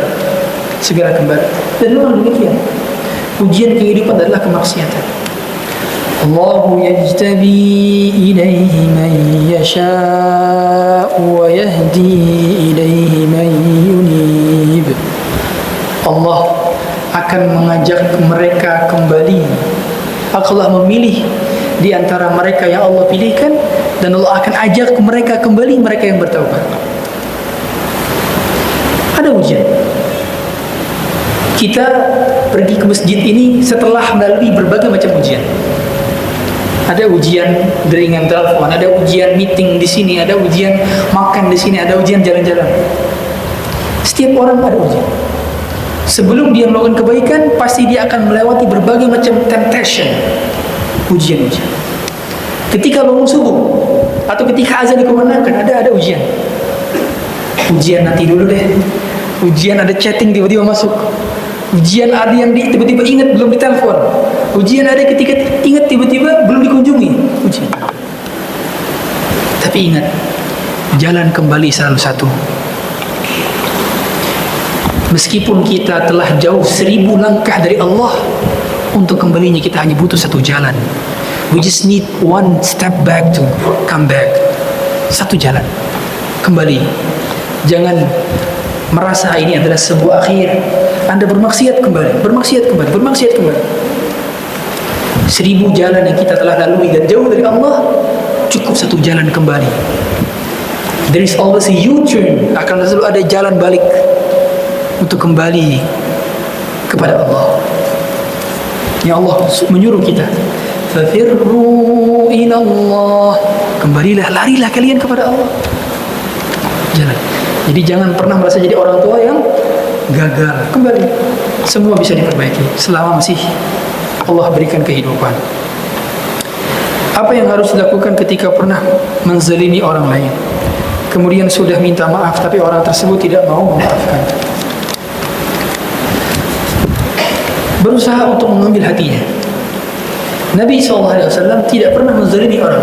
[SPEAKER 1] Dan memang demikian. Ujian kehidupan adalah kemaksiatan. Allahu yajtabi ilaihi man yasha'u wa yahdi ilaihi man yunib. Allah akan mengajak mereka kembali. Allah memilih di antara mereka yang Allah pilihkan, dan Allah akan ajak mereka kembali, mereka yang bertaubat. Ada ujian. Kita pergi ke masjid ini setelah melalui berbagai macam ujian. Ada ujian deringan telepon, ada ujian meeting di sini, ada ujian makan di sini, ada ujian jalan-jalan. Setiap orang ada ujian. Sebelum dia melakukan kebaikan, pasti dia akan melewati berbagai macam temptation, ujian-ujian. Ketika bangun subuh atau ketika azan dikumandangkan, ada ujian. Ujian nanti dulu deh. Ujian ada chatting tiba-tiba masuk. Ujian ada yang tiba-tiba ingat belum ditelepon. Ujian ada ketika ingat tiba-tiba belum dikunjungi. Ujian. Tapi ingat, jalan kembali selalu satu. Meskipun kita telah jauh 1000 langkah dari Allah, untuk kembalinya kita hanya butuh satu jalan. We just need one step back to come back. Satu jalan. Kembali. Jangan merasa ini adalah sebuah akhir. Anda bermaksiat kembali. 1000 jalan yang kita telah lalui dan jauh dari Allah, cukup satu jalan kembali. There is always a U-turn. Akan selalu ada jalan balik untuk kembali kepada Allah. Ya Allah menyuruh kita, fafirru ilallah, kembalilah, larilah kalian kepada Allah. Jalan. Jadi jangan pernah merasa jadi orang tua yang gagal. Kembali. Semua bisa diperbaiki selama masih Allah berikan kehidupan. Apa yang harus dilakukan ketika pernah menzalimi orang lain, kemudian sudah minta maaf tapi orang tersebut tidak mau memaafkan? Berusaha untuk mengambil hatinya. Nabi SAW tidak pernah menzalimi orang,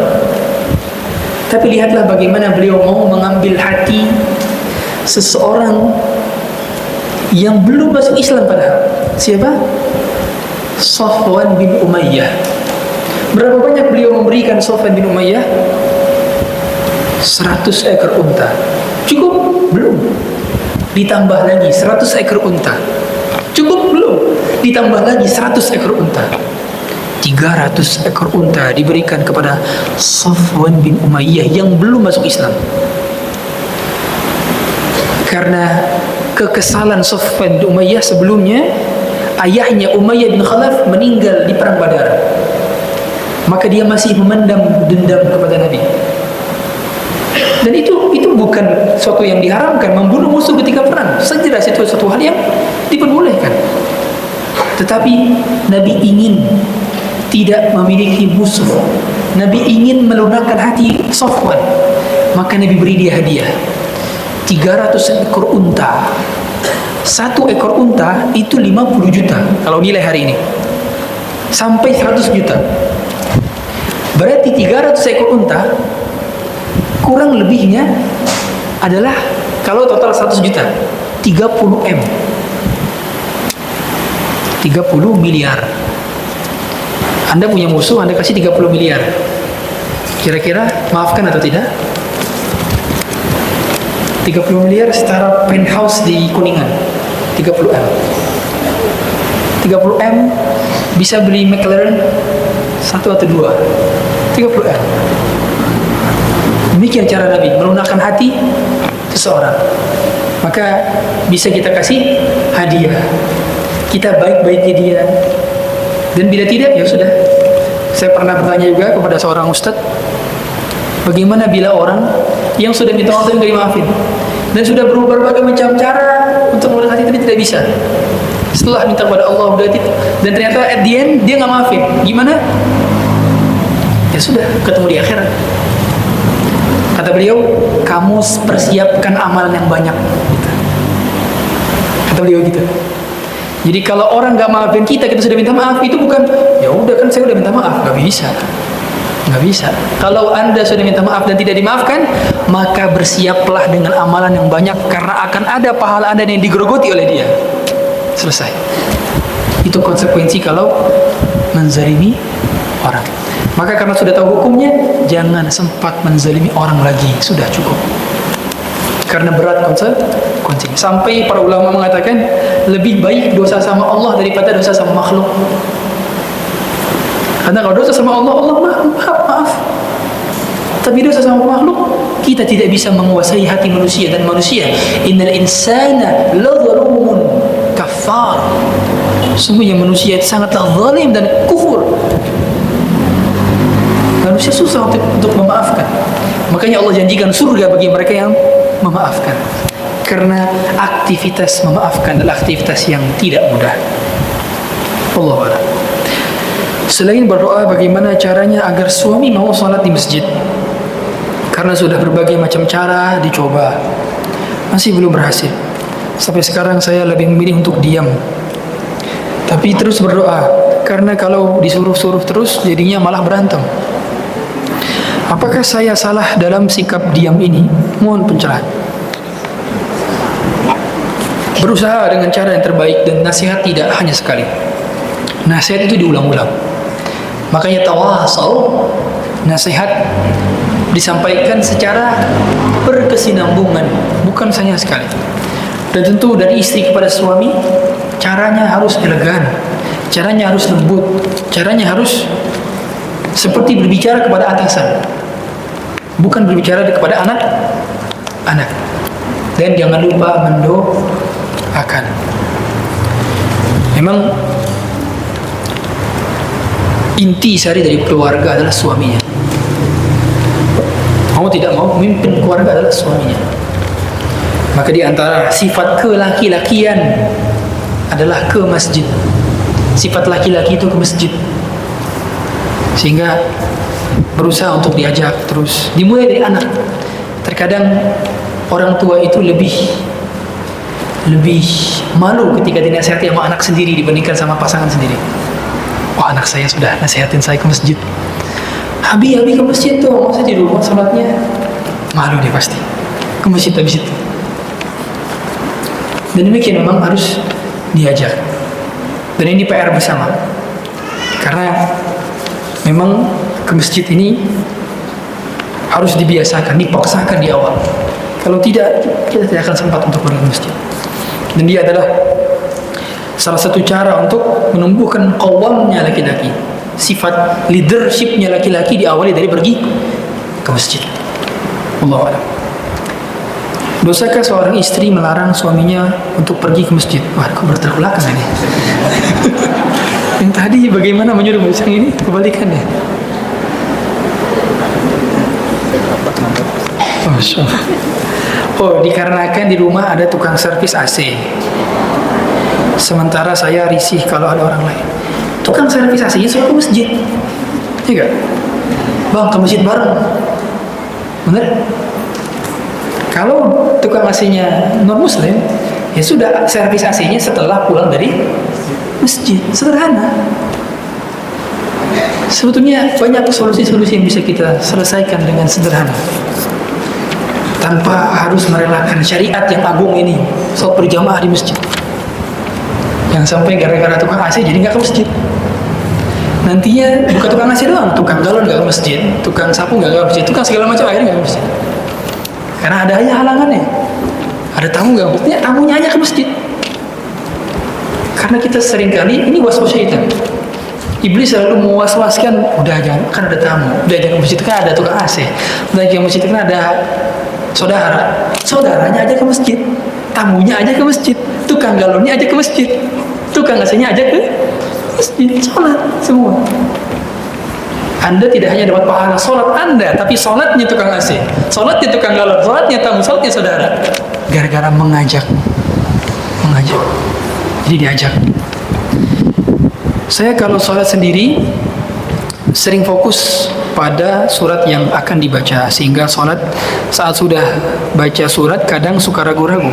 [SPEAKER 1] tapi lihatlah bagaimana beliau mau mengambil hati seseorang yang belum masuk Islam padahal. Siapa? Safwan bin Umayyah. Berapa banyak beliau memberikan Safwan bin Umayyah? 100 ekor unta. Cukup? Belum. Ditambah lagi 100 ekor unta. Cukup? Belum. Ditambah lagi 100 ekor unta. 300 ekor unta diberikan kepada Safwan bin Umayyah yang belum masuk Islam. Karena kekesalan Safwan bin Umayyah sebelumnya, ayahnya Umayyah bin Khalaf meninggal di perang Badar. Maka dia masih memendam dendam kepada Nabi. Dan itu bukan suatu yang diharamkan, membunuh musuh ketika perang. Sejelas itu suatu hal yang diperbolehkan. Tetapi Nabi ingin tidak memiliki musuh. Nabi ingin melunakkan hati Safwan. Maka Nabi beri dia hadiah 300 ekor unta. Satu ekor unta itu 50 juta kalau nilai hari ini, sampai 100 juta. Berarti 300 ekor unta kurang lebihnya adalah, kalau total 100 juta, 30 M, 30 miliar. Anda punya musuh, Anda kasih 30 miliar. Kira-kira maafkan atau tidak? 30 miliar setara penthouse di Kuningan. 30 M. 30 M bisa beli McLaren 1 atau 2. 30 M. Demikian cara Nabi melunakkan hati seseorang. Maka bisa kita kasih hadiah. Kita baik-baiki dia. Dan bila tidak, ya sudah. Saya pernah bertanya juga kepada seorang ustadz, bagaimana bila orang yang sudah minta maaf tapi nggak dimaafin, dan sudah berbagai macam cara untuk melunakkan hati tapi tidak bisa. Setelah minta kepada Allah dan ternyata at the end dia nggak maafin, gimana? Ya sudah, ketemu di akhirat. Kata beliau, kamu persiapkan amalan yang banyak. Kata beliau gitu. Jadi kalau orang nggak maafin kita sudah minta maaf, itu bukan ya udah kan saya udah minta maaf, nggak bisa.
[SPEAKER 2] Nggak bisa. Kalau Anda sudah minta maaf dan tidak dimaafkan, maka bersiaplah dengan amalan yang banyak, karena akan ada pahala Anda yang digerogoti oleh dia. Selesai. Itu konsekuensi kalau menzalimi orang. Maka karena sudah tahu hukumnya, jangan sempat menzalimi orang lagi. Sudah cukup. Karena berat konsekuensinya. Sampai para ulama mengatakan, lebih baik dosa sama Allah daripada dosa sama makhluk. Karena kalau dosa sama Allah, Allah maaf. Tapi dosa sama makhluk, kita tidak bisa menguasai hati manusia. Dan manusia, innal insana ladzalumun kafar. Sungguhnya manusia itu sangatlah zalim dan kufur. Manusia susah untuk memaafkan. Makanya Allah janjikan surga bagi mereka yang memaafkan. Karena aktivitas memaafkan adalah aktivitas yang tidak mudah. Allahu a'lam. Selain berdoa, bagaimana caranya agar suami mau sholat di masjid? Karena sudah berbagai macam cara dicoba, masih belum berhasil. Sampai sekarang saya lebih memilih untuk diam. Tapi terus berdoa, karena kalau disuruh-suruh terus jadinya malah berantem. Apakah saya salah dalam sikap diam ini? Mohon pencerahan. Berusaha dengan cara yang terbaik, dan nasihat tidak hanya sekali. Nasihat itu diulang-ulang. Makanya tawasau, nasihat disampaikan secara berkesinambungan, bukan hanya sekali. Dan tentu dari istri kepada suami, caranya harus elegan, caranya harus lembut, caranya harus seperti berbicara kepada atasan, bukan berbicara kepada anak. Dan jangan lupa mendoakan. Memang inti sari dari keluarga adalah suaminya. Mau tidak mau, pemimpin keluarga adalah suaminya. Maka di antara sifat kelaki-lakian adalah ke masjid. Sifat laki-laki itu ke masjid. Sehingga berusaha untuk diajak terus. Dimulai dari anak. Terkadang orang tua itu lebih malu ketika dinasihati sama anak sendiri dibandingkan sama pasangan sendiri. Wah, anak saya sudah nasihatin saya ke masjid. Abi ke masjid tuh, masa di rumah sholatnya? Malu dia pasti. Ke masjid habis itu. Dan demikian memang harus diajak. Dan ini PR bersama. Karena memang ke masjid ini harus dibiasakan, dipaksakan di awal. Kalau tidak, kita tidak akan sempat untuk pergi ke masjid. Dan dia adalah salah satu cara untuk menumbuhkan qawamnya laki-laki. Sifat leadershipnya laki-laki diawali dari pergi ke masjid. Allahu a'lam. Dosakah seorang istri melarang suaminya untuk pergi ke masjid? Wah, kok bertolak belakang ini? Yang tadi bagaimana menyuruh yang ini kebalikannya. Oh, dikarenakan di rumah ada tukang servis AC. Sementara saya risih kalau ada orang lain. Tukang servis AC-nya suruh ke masjid. Iya gak? Bang, ke masjid bareng. Bener? Kalau tukang AC-nya non-muslim, ya sudah, servis AC-nya setelah pulang dari masjid. Sederhana. Sebetulnya banyak solusi-solusi yang bisa kita selesaikan dengan sederhana, tanpa harus merelakan syariat yang agung ini, sholat berjamaah di masjid. Yang sampai gara-gara tukang AC jadi nggak ke masjid. Nantinya bukan tukang AC doang, tukang galon nggak ke masjid, tukang sapu nggak ke masjid, tukang segala macam akhirnya nggak ke masjid. Karena ada aja halangannya. Ada tamu nggak ke masjid, tamunya aja ke masjid. Karena kita seringkali ini was-was syaitan. Iblis selalu mewas-waskan, udah jangan, kan ada tamu, udah jangan ke masjid, kan ada tukang AC, udah jangan ke masjid, kan ada saudaranya aja ke masjid, tamunya aja ke masjid, tukang galonnya aja ke masjid, tukang AC-nya aja ke masjid, sholat semua. Anda tidak hanya dapat pahala sholat Anda, tapi sholatnya tukang AC, sholatnya tukang galon, sholatnya tamu, sholatnya saudara. Gara-gara mengajak. Jadi diajak. Saya kalau sholat sendiri sering fokus pada surat yang akan dibaca, sehingga sholat saat sudah baca surat kadang suka ragu-ragu.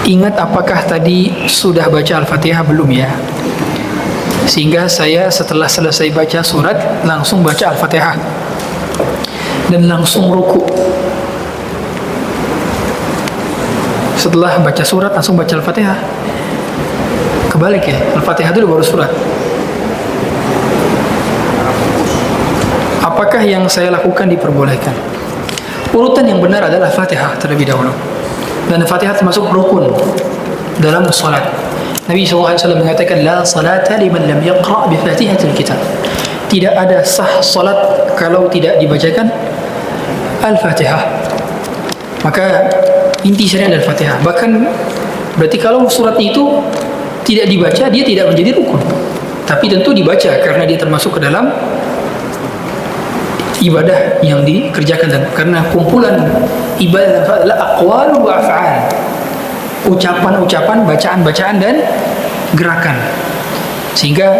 [SPEAKER 2] Ingat apakah tadi sudah baca Al-Fatihah belum ya? Sehingga saya setelah selesai baca surat langsung baca Al-Fatihah dan langsung ruku. Setelah baca surat langsung baca Al-Fatihah. Kebalik ya, Al-Fatihah dulu baru surat. Apakah yang saya lakukan diperbolehkan? Urutan yang benar adalah Fatihah terlebih dahulu. Dan Fatihah termasuk rukun dalam salat. Nabi SAW mengatakan, La salata liman lam yaqra' bi fatihatil kitab. Tidak ada sah salat kalau tidak dibacakan Al-Fatihah. Maka inti syariat Al-Fatihah. Bahkan berarti kalau surat itu tidak dibaca, dia tidak menjadi rukun. Tapi tentu dibaca karena dia termasuk ke dalam ibadah yang dikerjakan, dan karena kumpulan ibadah adalah aqwal wa af'al, ucapan-ucapan, bacaan-bacaan dan gerakan, sehingga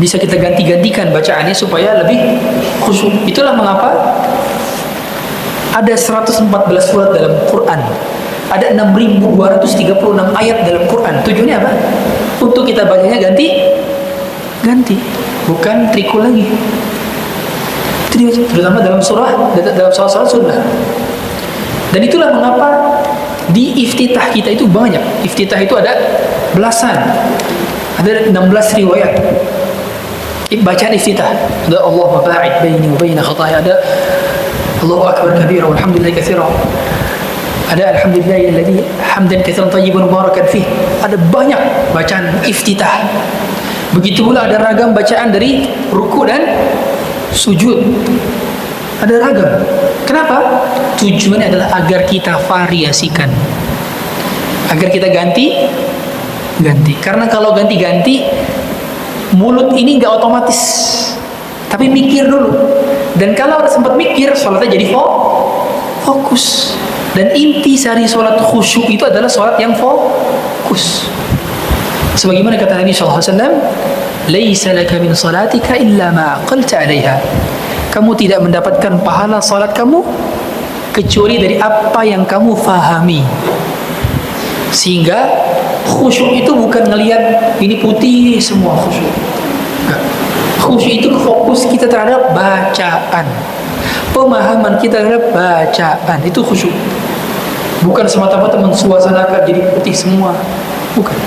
[SPEAKER 2] bisa kita ganti-gantikan bacaannya supaya lebih khusyuk. Itulah mengapa ada 114 surat dalam Quran, ada 6.236 ayat dalam Quran. Tujuannya apa? Untuk kita bacanya ganti, bukan trikul lagi. Terutama dalam surah sunnah. Dan itulah mengapa di iftitah kita itu banyak. Iftitah itu ada belasan, ada 16 riwayat bacaan iftitah. Ada Allahumma ba'id baini wa baina khataaya, ada Allahu akbar kabira walhamdulillahi katsira, ada alhamdulillahilladzi hamdan katsiran thayyiban mubarakan fih. Ada banyak bacaan iftitah. Begitu pula ada ragam bacaan dari ruku dan sujud, ada ragam. Kenapa? Tujuannya adalah agar kita variasikan, agar kita ganti. Karena kalau ganti-ganti, mulut ini nggak otomatis, tapi mikir dulu. Dan kalau sempat mikir, sholatnya jadi fokus. Dan inti sari sholat khusyuk itu adalah sholat yang fokus. Sebagaimana kata Nabi SAW, Laisa laka min salatika illa ma aqalta 'alaiha. Kamu tidak mendapatkan pahala salat kamu kecuali dari apa yang kamu fahami. Sehingga khusyuk itu bukan ngelihat ini putih semua khusyuk. Enggak. Khusyuk itu fokus kita terhadap bacaan. Pemahaman kita terhadap bacaan itu khusyuk. Bukan semata-mata mensuasanakan jadi putih semua. Bukan.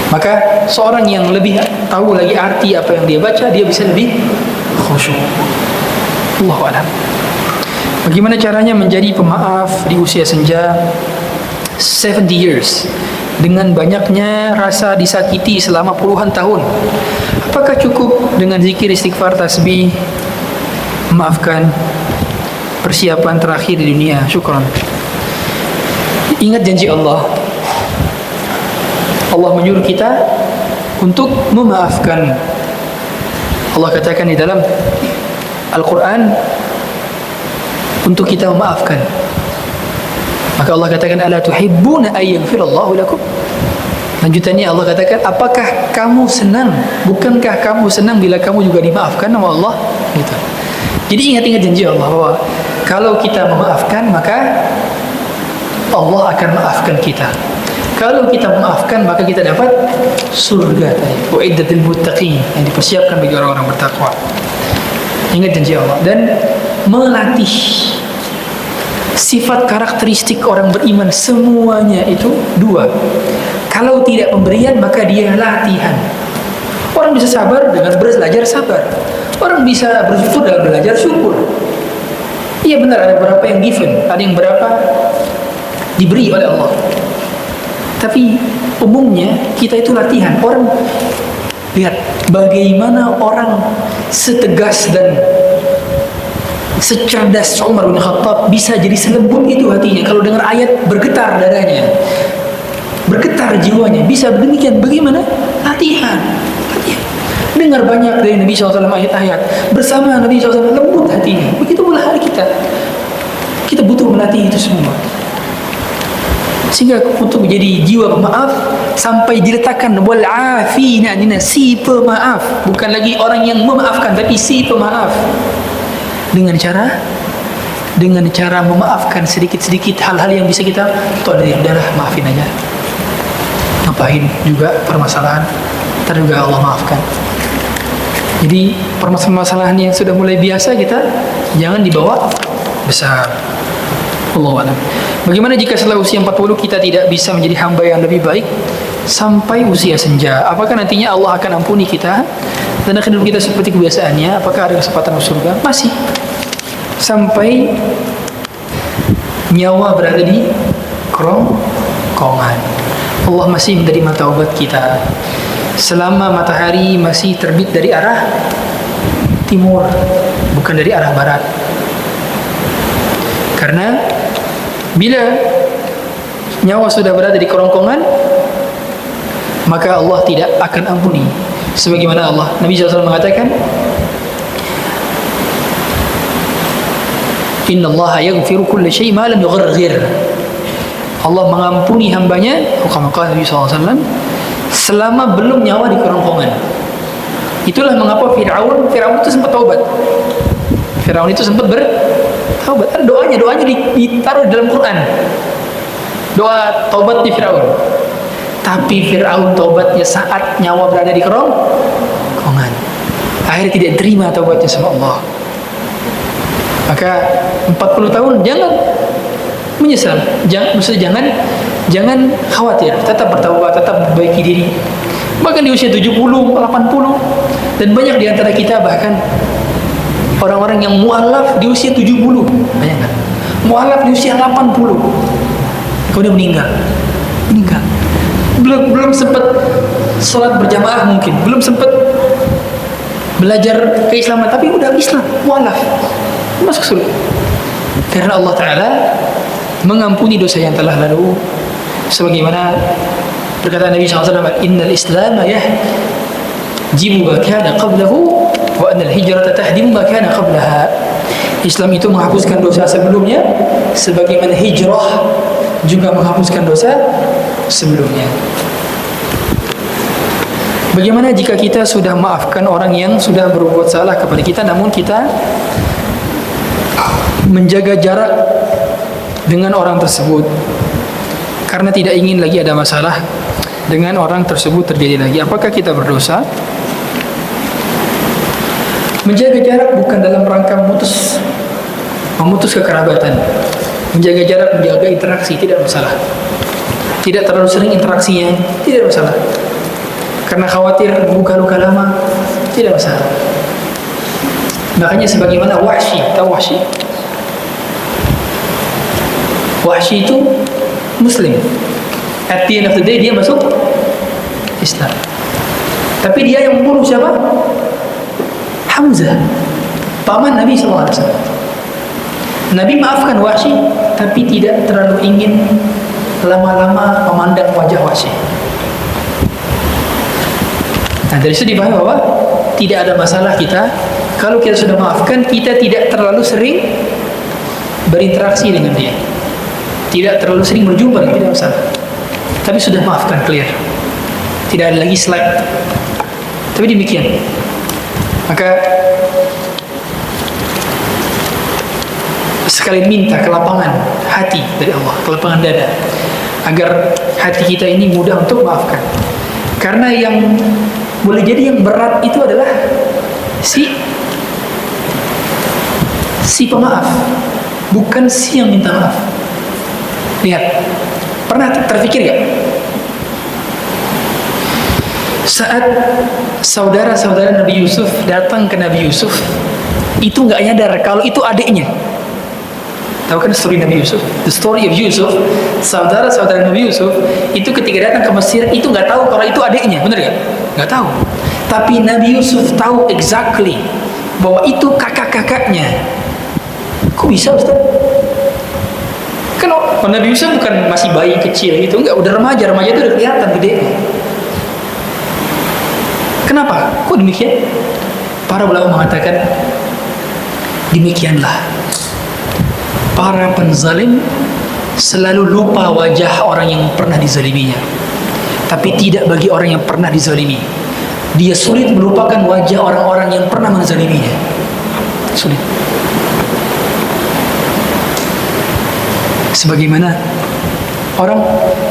[SPEAKER 2] Maka seorang yang lebih tahu lagi arti apa yang dia baca, dia bisa lebih khusyuk. Allahu a'lam. Bagaimana caranya menjadi pemaaf di usia senja 70 years dengan banyaknya rasa disakiti selama puluhan tahun? Apakah cukup dengan zikir, istighfar, tasbih, memaafkan, persiapan terakhir di dunia? Syukran. Ingat janji Allah. Allah menyuruh kita untuk memaafkan. Allah katakan di dalam Al-Quran untuk kita memaafkan. Maka Allah katakan, Ala tuhibbuna ayyaghfirallahu lakum. Lanjutannya Allah katakan, apakah kamu senang? Bukankah kamu senang bila kamu juga dimaafkan sama Allah? Gitu. Jadi ingat-ingat janji Allah bahwa kalau kita memaafkan, maka Allah akan maafkan kita. Kalau kita memaafkan, maka kita dapat surga tadi. Uiddatil muttaqin, yang dipersiapkan bagi orang-orang bertakwa. Ingat janji Allah. Dan melatih sifat karakteristik orang beriman semuanya itu dua. Kalau tidak pemberian, maka dia latihan. Orang bisa sabar dengan belajar sabar. Orang bisa bersyukur dalam belajar syukur. Iya benar, ada beberapa yang given, ada yang berapa diberi oleh Allah. Tapi umumnya kita itu latihan. Orang lihat bagaimana orang setegas dan secerdas Umar bin Khattab bisa jadi selembut itu hatinya. Kalau dengar ayat bergetar dadanya, bergetar jiwanya. Bisa demikian. Bagaimana? Latihan. Dengar banyak dari Nabi SAW ayat-ayat, bersama Nabi SAW lembut hatinya. Begitu pula hal kita. Kita butuh melatih itu semua. Sehingga untuk menjadi jiwa pemaaf sampai diletakkan wal afina, si pemaaf, bukan lagi orang yang memaafkan tapi si pemaaf. Dengan cara memaafkan sedikit-sedikit hal-hal yang bisa kita tolerir. Udahlah, maafin aja. Ngapain juga permasalahan. terduga Allah maafkan. Jadi permasalahan yang sudah mulai biasa kita jangan dibawa besar. Allahu a'lam. Bagaimana jika setelah usia 40 kita tidak bisa menjadi hamba yang lebih baik sampai usia senja? Apakah nantinya Allah akan ampuni kita dan akan hidup kita seperti kebiasaannya? Apakah ada kesempatan masuk surga? Masih. Sampai nyawa berada di kerongkongan, Allah masih menerima taubat kita. Selama matahari masih terbit dari arah timur, bukan dari arah barat. Karena bila nyawa sudah berada di kerongkongan, maka Allah tidak akan ampuni. Sebagaimana Nabi SAW mengatakan, Inna Allah yaghfiru kulla syai' ma lam yugharghir. Allah mengampuni hambanya, kata Nabi SAW, selama belum nyawa di kerongkongan. Itulah mengapa Fir'aun itu sempat taubat. Fir'aun itu sempat bertaubat. Ada doanya ditaruh di dalam Quran. Doa taubatnya Fir'aun. Tapi Fir'aun taubatnya saat nyawa berada di kerongkongan. Akhirnya tidak terima taubatnya sama Allah. Maka 40 tahun jangan menyesal. Jangan khawatir, tetap bertaubat, tetap perbaiki diri. Bahkan di usia 70, 80, dan banyak di antara kita bahkan orang-orang yang mu'alaf di usia 70. Bayangkan, mu'alaf di usia 80. Kemudian meninggal. Belum sempat sholat berjamaah mungkin, belum sempat belajar keislaman, tapi udah Islam, mu'alaf, masuk surga. Karena Allah Ta'ala mengampuni dosa yang telah lalu. Sebagaimana perkataan Nabi SAW, Innal Islam yahjibu ma kana qablahu wa annal hijrata tahdimu ma kana qablaha. Islam itu menghapuskan dosa sebelumnya, sebagaimana hijrah juga menghapuskan dosa sebelumnya. Bagaimana jika kita sudah maafkan orang yang sudah berbuat salah kepada kita, namun kita menjaga jarak dengan orang tersebut karena tidak ingin lagi ada masalah dengan orang tersebut terjadi lagi? Apakah kita berdosa? Menjaga jarak bukan dalam rangka memutus kekerabatan. Menjaga jarak, menjaga interaksi, tidak masalah. Tidak terlalu sering interaksinya, tidak masalah. Karena khawatir buka luka lama, tidak masalah. Makanya sebagaimana Wahsy, tahu Wahsy? Wahsy itu Muslim. At the end of the day dia masuk Islam. Tapi dia yang membunuh siapa? Hamzah, paman Nabi SAW. Nabi maafkan Wahsy, tapi tidak terlalu ingin lama-lama memandang wajah Wahsy. Nah, dari situ dipahami bahwa tidak ada masalah kita kalau kita sudah maafkan, kita tidak terlalu sering berinteraksi dengan dia, tidak terlalu sering berjumpa, tidak masalah. Tapi sudah maafkan, clear, tidak ada lagi slide. Tapi demikian, maka sekalian minta kelapangan hati dari Allah, kelapangan dada, agar hati kita ini mudah untuk maafkan. Karena yang boleh jadi yang berat itu adalah si pemaaf, bukan si yang minta maaf. Lihat, pernah terpikir gak? Saat saudara-saudara Nabi Yusuf datang ke Nabi Yusuf, itu gak nyadar kalau itu adiknya. Tahu kan story Nabi Yusuf? The story of Yusuf, saudara-saudara Nabi Yusuf itu ketika datang ke Mesir itu nggak tahu kalau itu adiknya, benar nggak? Nggak tahu. Tapi Nabi Yusuf tahu exactly bahwa itu kakak-kakaknya. Kok bisa, Ustaz? Kan Nabi Yusuf bukan masih bayi kecil itu, nggak, udah remaja itu udah kelihatan gede. Kenapa? Kok demikian? Para ulama mengatakan demikianlah. Para penzalim selalu lupa wajah orang yang pernah dizaliminya. Tapi tidak bagi orang yang pernah dizalimi. Dia sulit melupakan wajah orang-orang yang pernah menzaliminya. Sulit. Sebagaimana Orang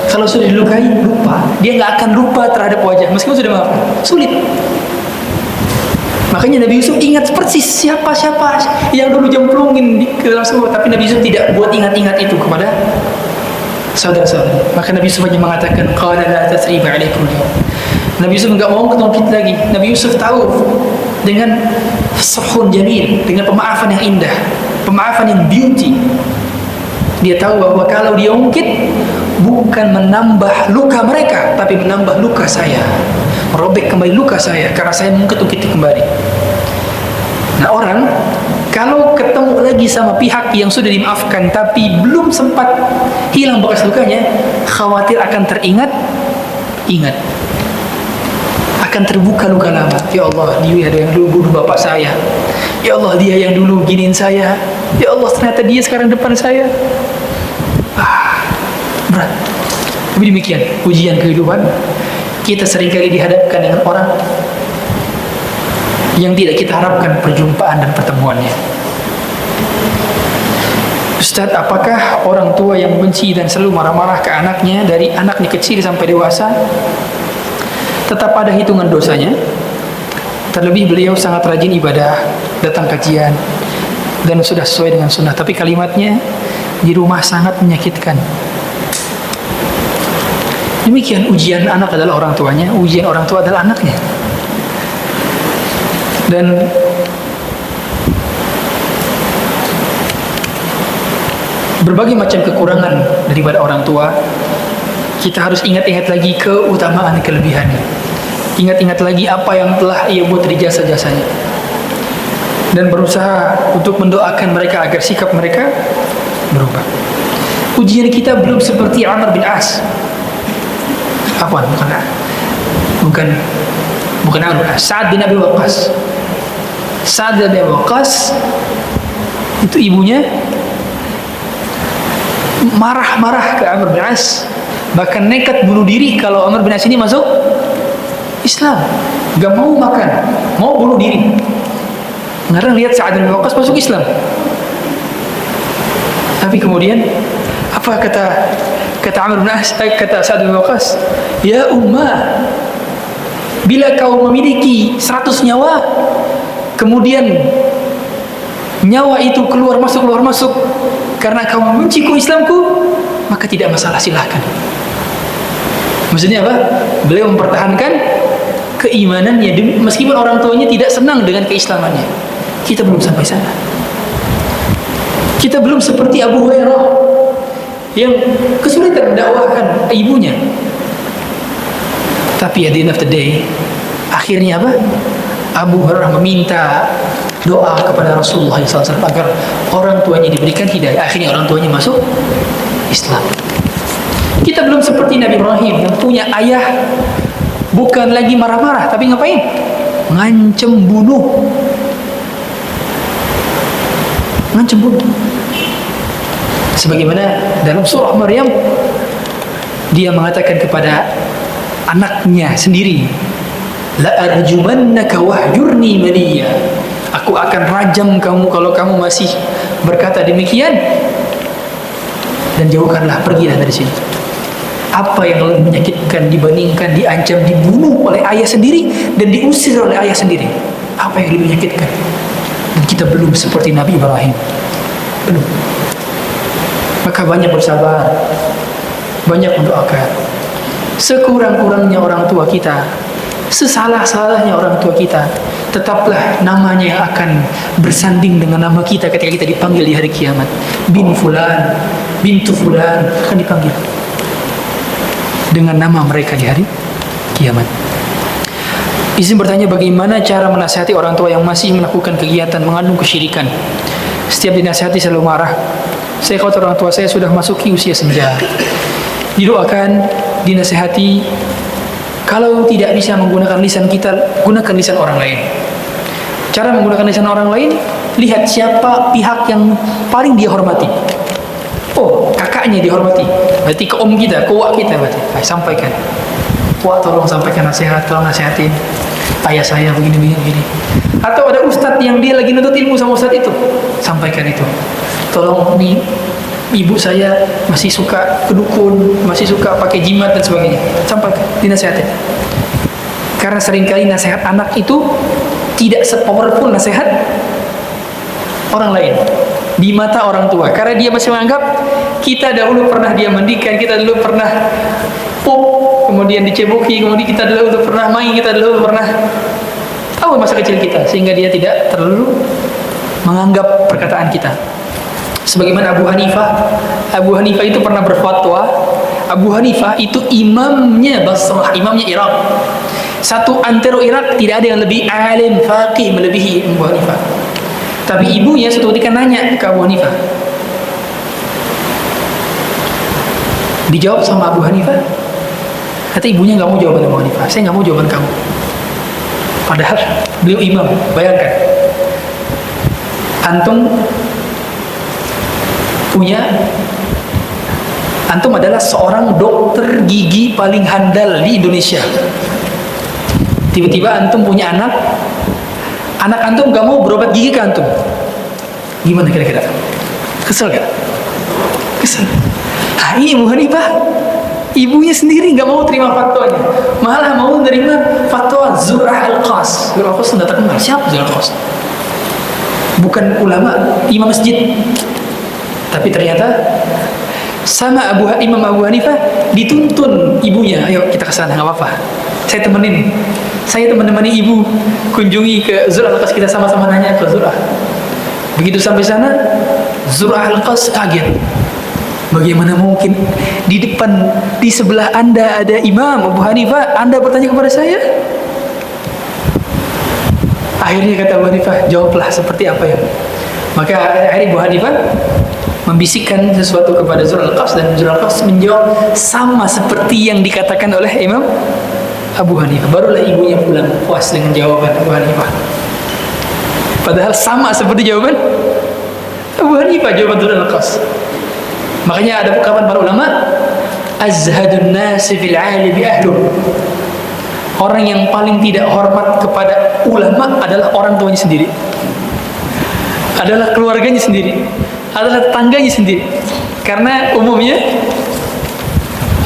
[SPEAKER 2] kalau sudah dilukai lupa, dia nggak akan lupa terhadap wajah meskipun sudah maafkan. Sulit. Makanya Nabi Yusuf ingat persis siapa yang dulu jemplungin ke dalam sumur, tapi Nabi Yusuf tidak buat ingat-ingat itu kepada saudara-saudara. Maka Nabi Yusuf hanya mengatakan qala la tasriba alaikum. Nabi Yusuf enggak mau ketemu lagi. Nabi Yusuf tahu dengan sahun jamil, dengan pemaafan yang indah, pemaafan yang beauty. Dia tahu bahwa kalau dia ungkit bukan menambah luka mereka, tapi menambah luka saya, merobek kembali luka saya karena saya mengungkit kembali. Nah, orang kalau ketemu lagi sama pihak yang sudah dimaafkan tapi belum sempat hilang bekas lukanya, khawatir akan ingat akan terbuka luka lama. Ya Allah, dia yang dulu bunuh bapak saya. Ya Allah, dia yang dulu giniin saya. Ya Allah, ternyata dia sekarang depan saya. Berat. Tapi demikian ujian kehidupan. Kita seringkali dihadapkan dengan orang yang tidak kita harapkan perjumpaan dan pertemuannya. Ustaz, apakah orang tua yang benci dan selalu marah-marah ke anaknya dari anaknya kecil sampai dewasa tetap ada hitungan dosanya? Terlebih beliau sangat rajin ibadah, datang kajian, dan sudah sesuai dengan sunnah, tapi kalimatnya di rumah sangat menyakitkan. Demikian ujian anak adalah orang tuanya, ujian orang tua adalah anaknya. Dan berbagai macam kekurangan daripada orang tua, kita harus ingat-ingat lagi keutamaan kelebihannya. Ingat-ingat lagi apa yang telah ia buat dari jasa-jasanya. Dan berusaha untuk mendoakan mereka agar sikap mereka berubah. Ujian kita belum seperti Amr bin As. Bukan Amr bin As, Sa'ad bin Abi Waqqas. Sa'ad bin Abi Waqqas itu ibunya marah-marah ke Amr bin As, bahkan nekat bunuh diri kalau Amr bin As ini masuk Islam. Gak mau makan, mau bunuh diri. Ngarang lihat Sa'ad bin Abi Waqqas masuk Islam. Tapi kemudian apa kata Amr bin As, kata Sa'ad bin Abi Waqqas, ya ummah, bila kau memiliki 100 nyawa, kemudian nyawa itu keluar masuk karena kau membenciku Islamku, maka tidak masalah, silahkan. Maksudnya apa? Beliau mempertahankan keimanannya meskipun orang tuanya tidak senang dengan keislamannya. Kita belum sampai sana. Kita belum seperti Abu Hurairah yang kesulitan mendakwahkan ibunya. Tapi at the end of the day, akhirnya apa? Abu Hurairah meminta doa kepada Rasulullah SAW agar orang tuanya diberikan hidayah. Akhirnya orang tuanya masuk Islam. Kita belum seperti Nabi Ibrahim yang punya ayah bukan lagi marah-marah, tapi ngapain? Ngancem bunuh. Sebagaimana dalam surah Maryam, dia mengatakan kepada anaknya sendiri, la arjumannaka wahjurni maliya. Aku akan rajam kamu kalau kamu masih berkata demikian, dan jauhkanlah, pergilah dari sini. Apa yang lebih menyakitkan dibandingkan diancam dibunuh oleh ayah sendiri dan diusir oleh ayah sendiri? Apa yang lebih menyakitkan? Dan kita belum seperti Nabi Ibrahim. Belum. Maka banyak bersabar, banyak mendoakan. Sekurang-kurangnya orang tua kita, sesalah-salahnya orang tua kita, tetaplah namanya yang akan bersanding dengan nama kita ketika kita dipanggil di hari kiamat. Bin fulan, bintu fulan akan dipanggil dengan nama mereka di hari kiamat. Izin bertanya, bagaimana cara menasihati orang tua yang masih melakukan kegiatan mengandung kesyirikan? Setiap dinasihati selalu marah. Saya khawatir orang tua saya sudah masuki usia senja. Didoakan, dinasihati. Kalau tidak bisa menggunakan lisan kita, gunakan lisan orang lain. Cara menggunakan lisan orang lain, lihat siapa pihak yang paling dia hormati. Oh, kakaknya dihormati, berarti ke om kita, ke wak kita, berarti sampaikan. Wak, tolong sampaikan nasihat, tolong nasihatin ayah saya begini. Atau ada ustadz yang dia lagi nuntut ilmu sama ustadz itu, sampaikan itu. Tolong nih, ibu saya masih suka kedukun, masih suka pakai jimat dan sebagainya. Sampai dinasihati. Karena seringkali nasihat anak itu tidak sepowerful nasihat orang lain di mata orang tua, karena dia masih menganggap kita dahulu pernah dia mandikan, kita dulu pernah pup, kemudian diceboki, kemudian kita dulu pernah main, kita dulu pernah tahu masa kecil kita, sehingga dia tidak terlalu menganggap perkataan kita. Sebagaimana Abu Hanifah itu pernah berfatwa. Abu Hanifah itu imamnya Basrah, imamnya Irak. Satu antero Irak tidak ada yang lebih alim faqih melebihi Abu Hanifah. Tapi ibunya suatu ketika nanya ke Abu Hanifah. Dijawab sama Abu Hanifah. Kata ibunya nggak mau jawaban Abu Hanifah. Saya nggak mau jawaban kamu. Padahal beliau imam. Bayangkan, antum adalah seorang dokter gigi paling handal di Indonesia. Tiba-tiba antum punya anak antum gak mau berobat gigi ke antum. Gimana kira-kira? Kesel gak? Kesel. Nah, ini Abu Hanifah, ibunya sendiri gak mau terima fatwanya, malah mau menerima fatwa Zur'ah Al-Qas. Zur'ah Al-Qas tidak terkenal. Siapa Zur'ah Al-Qas? Bukan ulama, imam masjid. Tapi ternyata sama Imam Abu Hanifah dituntun ibunya, ayo kita ke sana, nggak apa-apa. Saya temenin ibu kunjungi ke Zur'ah Al-Qas, kita sama-sama nanya ke Zur'ah. Begitu sampai sana, Zur'ah Al-Qas kaget. Bagaimana mungkin di sebelah Anda ada Imam Abu Hanifah, Anda bertanya kepada saya? Akhirnya kata Abu Hanifah, jawablah seperti apa ya. Maka akhirnya Abu Hanifah membisikkan sesuatu kepada Zur'ah Al-Qas, dan Zur'ah Al-Qas menjawab sama seperti yang dikatakan oleh Imam Abu Hanifah. Barulah ibunya pulang puas dengan jawaban Abu Hanifah. Padahal sama seperti jawaban Abu Hanifah, jawaban Zur'ah Al-Qas. Makanya ada ungkapan para ulama, azhadun nasi fil alimi ahluh. Orang yang paling tidak hormat kepada ulama adalah orang tuanya sendiri, adalah keluarganya sendiri, adalah tetangganya sendiri. Karena umumnya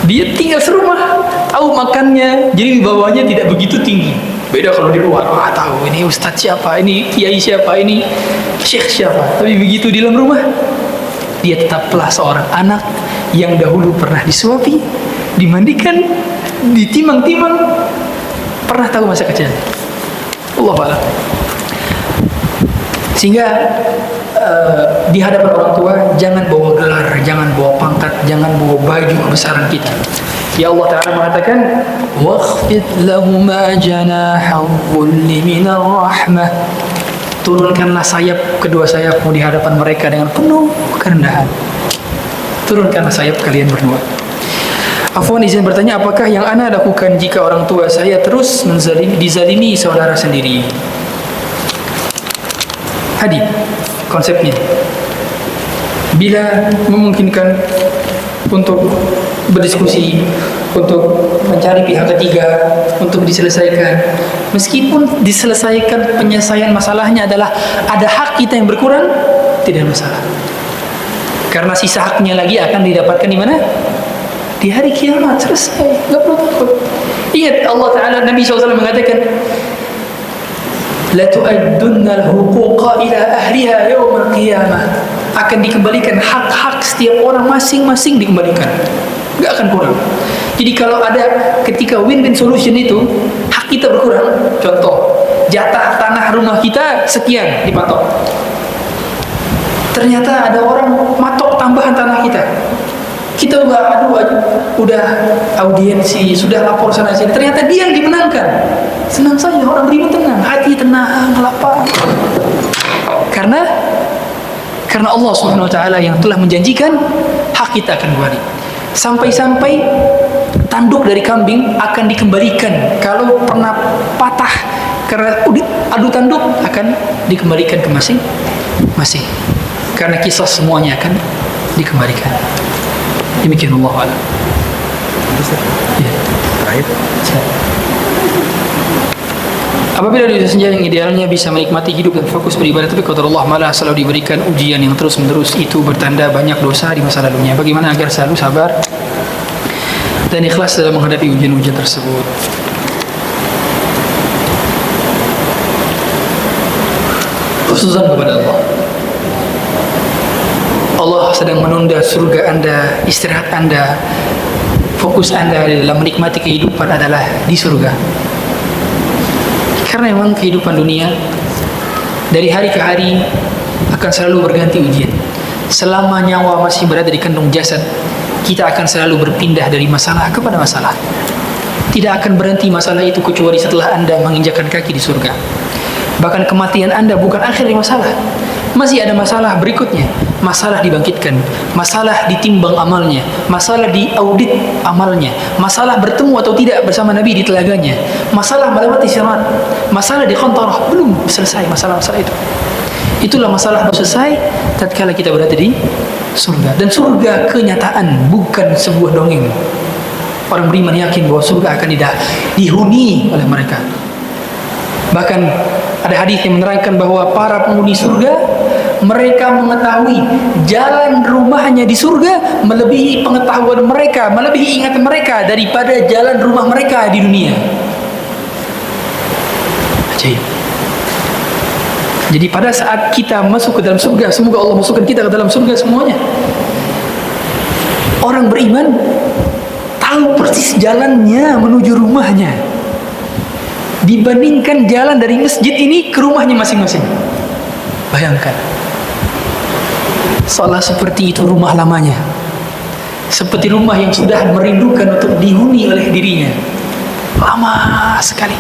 [SPEAKER 2] dia tinggal serumah, tahu makannya, jadi bawahnya tidak begitu tinggi. Beda kalau di luar, wah tahu ini ustadz siapa, ini kiai siapa, ini syekh siapa. Tapi begitu di dalam rumah, dia tetaplah seorang anak yang dahulu pernah disuapi, dimandikan, ditimang-timang, pernah tahu masa kecil. Allahu a'lam. Sehingga di hadapan orang tua jangan bawa gelar, jangan bawa pangkat, jangan bawa baju kebesaran kita. Ya Allah Ta'ala mengatakan, waqfid lahuma janahadh-dhulli minar rahmah. Turunkanlah kedua sayapmu di hadapan mereka dengan penuh kerendahan. Turunkanlah sayap kalian berdua. Afwan, izin bertanya, apakah yang ana lakukan jika orang tua saya terus dizalimi saudara sendiri? Hadis konsepnya, bila memungkinkan untuk berdiskusi, untuk mencari pihak ketiga, untuk diselesaikan. Meskipun diselesaikan, penyelesaian masalahnya adalah ada hak kita yang berkurang, tidak masalah. Karena sisa haknya lagi akan didapatkan di mana? Di hari kiamat. Selesai, nggak perlu takut. Ingat Allah Ta'ala, Nabi SAW mengatakan, la tu'addunna al-huquqa ila ahliha yawm al-qiyamah. Akan dikembalikan hak-hak setiap orang masing-masing, dikembalikan, nggak akan kurang. Jadi kalau ada ketika win-win solution itu hak kita berkurang, contoh jatah tanah rumah kita sekian dipatok, ternyata ada orang matok tambahan tanah kita udah audiensi, sudah lapor sana sini, ternyata dia yang dimenangkan, senang saja, orang beriman tenang, hati tenang, lapang. Karena Allah Subhanahu wa Ta'ala yang telah menjanjikan hak kita akan kembali. Sampai-sampai tanduk dari kambing akan dikembalikan kalau pernah patah karena adu tanduk, akan dikembalikan ke masing-masing. Karena kisah semuanya akan dikembalikan. Demikian Allah a'lam.
[SPEAKER 3] Ya. Terakhir.
[SPEAKER 2] Apabila di usia senja yang idealnya bisa menikmati hidup dan fokus beribadah, tapi qadar Allah malah selalu diberikan ujian yang terus menerus, itu bertanda banyak dosa di masa lalunya. Bagaimana agar selalu sabar dan ikhlas dalam menghadapi ujian-ujian tersebut? Husnuzan kepada Allah. Allah sedang menunda surga Anda, istirahat Anda, fokus Anda dalam menikmati kehidupan adalah di surga. Karena memang kehidupan dunia dari hari ke hari akan selalu berganti ujian. Selama nyawa masih berada di kandung jasad, kita akan selalu berpindah dari masalah kepada masalah. Tidak akan berhenti masalah itu kecuali setelah Anda menginjakkan kaki di surga. Bahkan kematian Anda bukan akhir dari masalah. Masih ada masalah berikutnya. Masalah dibangkitkan, masalah ditimbang amalnya, masalah diaudit amalnya, masalah bertemu atau tidak bersama Nabi di telaganya, masalah melewati sirat, masalah di qantarah. Belum selesai masalah-masalah itu. Itulah masalah baru selesai tatkala kita berada di surga. Dan surga kenyataan, bukan sebuah dongeng. Orang beriman yakin bahwa surga akan dihuni oleh mereka. Bahkan ada hadis yang menerangkan bahwa para penghuni surga, mereka mengetahui jalan rumahnya di surga melebihi pengetahuan mereka, melebihi ingatan mereka daripada jalan rumah mereka di dunia. Ajaib. Jadi pada saat kita masuk ke dalam surga, semoga Allah masukkan kita ke dalam surga semuanya. Orang beriman tahu persis jalannya menuju rumahnya, dibandingkan jalan dari masjid ini ke rumahnya masing-masing. Bayangkan, seolah seperti itu rumah lamanya, seperti rumah yang sudah merindukan untuk dihuni oleh dirinya, lama sekali.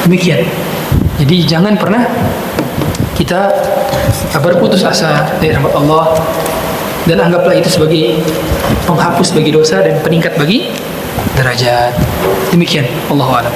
[SPEAKER 2] Demikian. Jadi jangan pernah kita berputus asa dari rahmat Allah, dan anggaplah itu sebagai penghapus bagi dosa dan peningkat bagi derajat. Demikian, Allahu a'lam.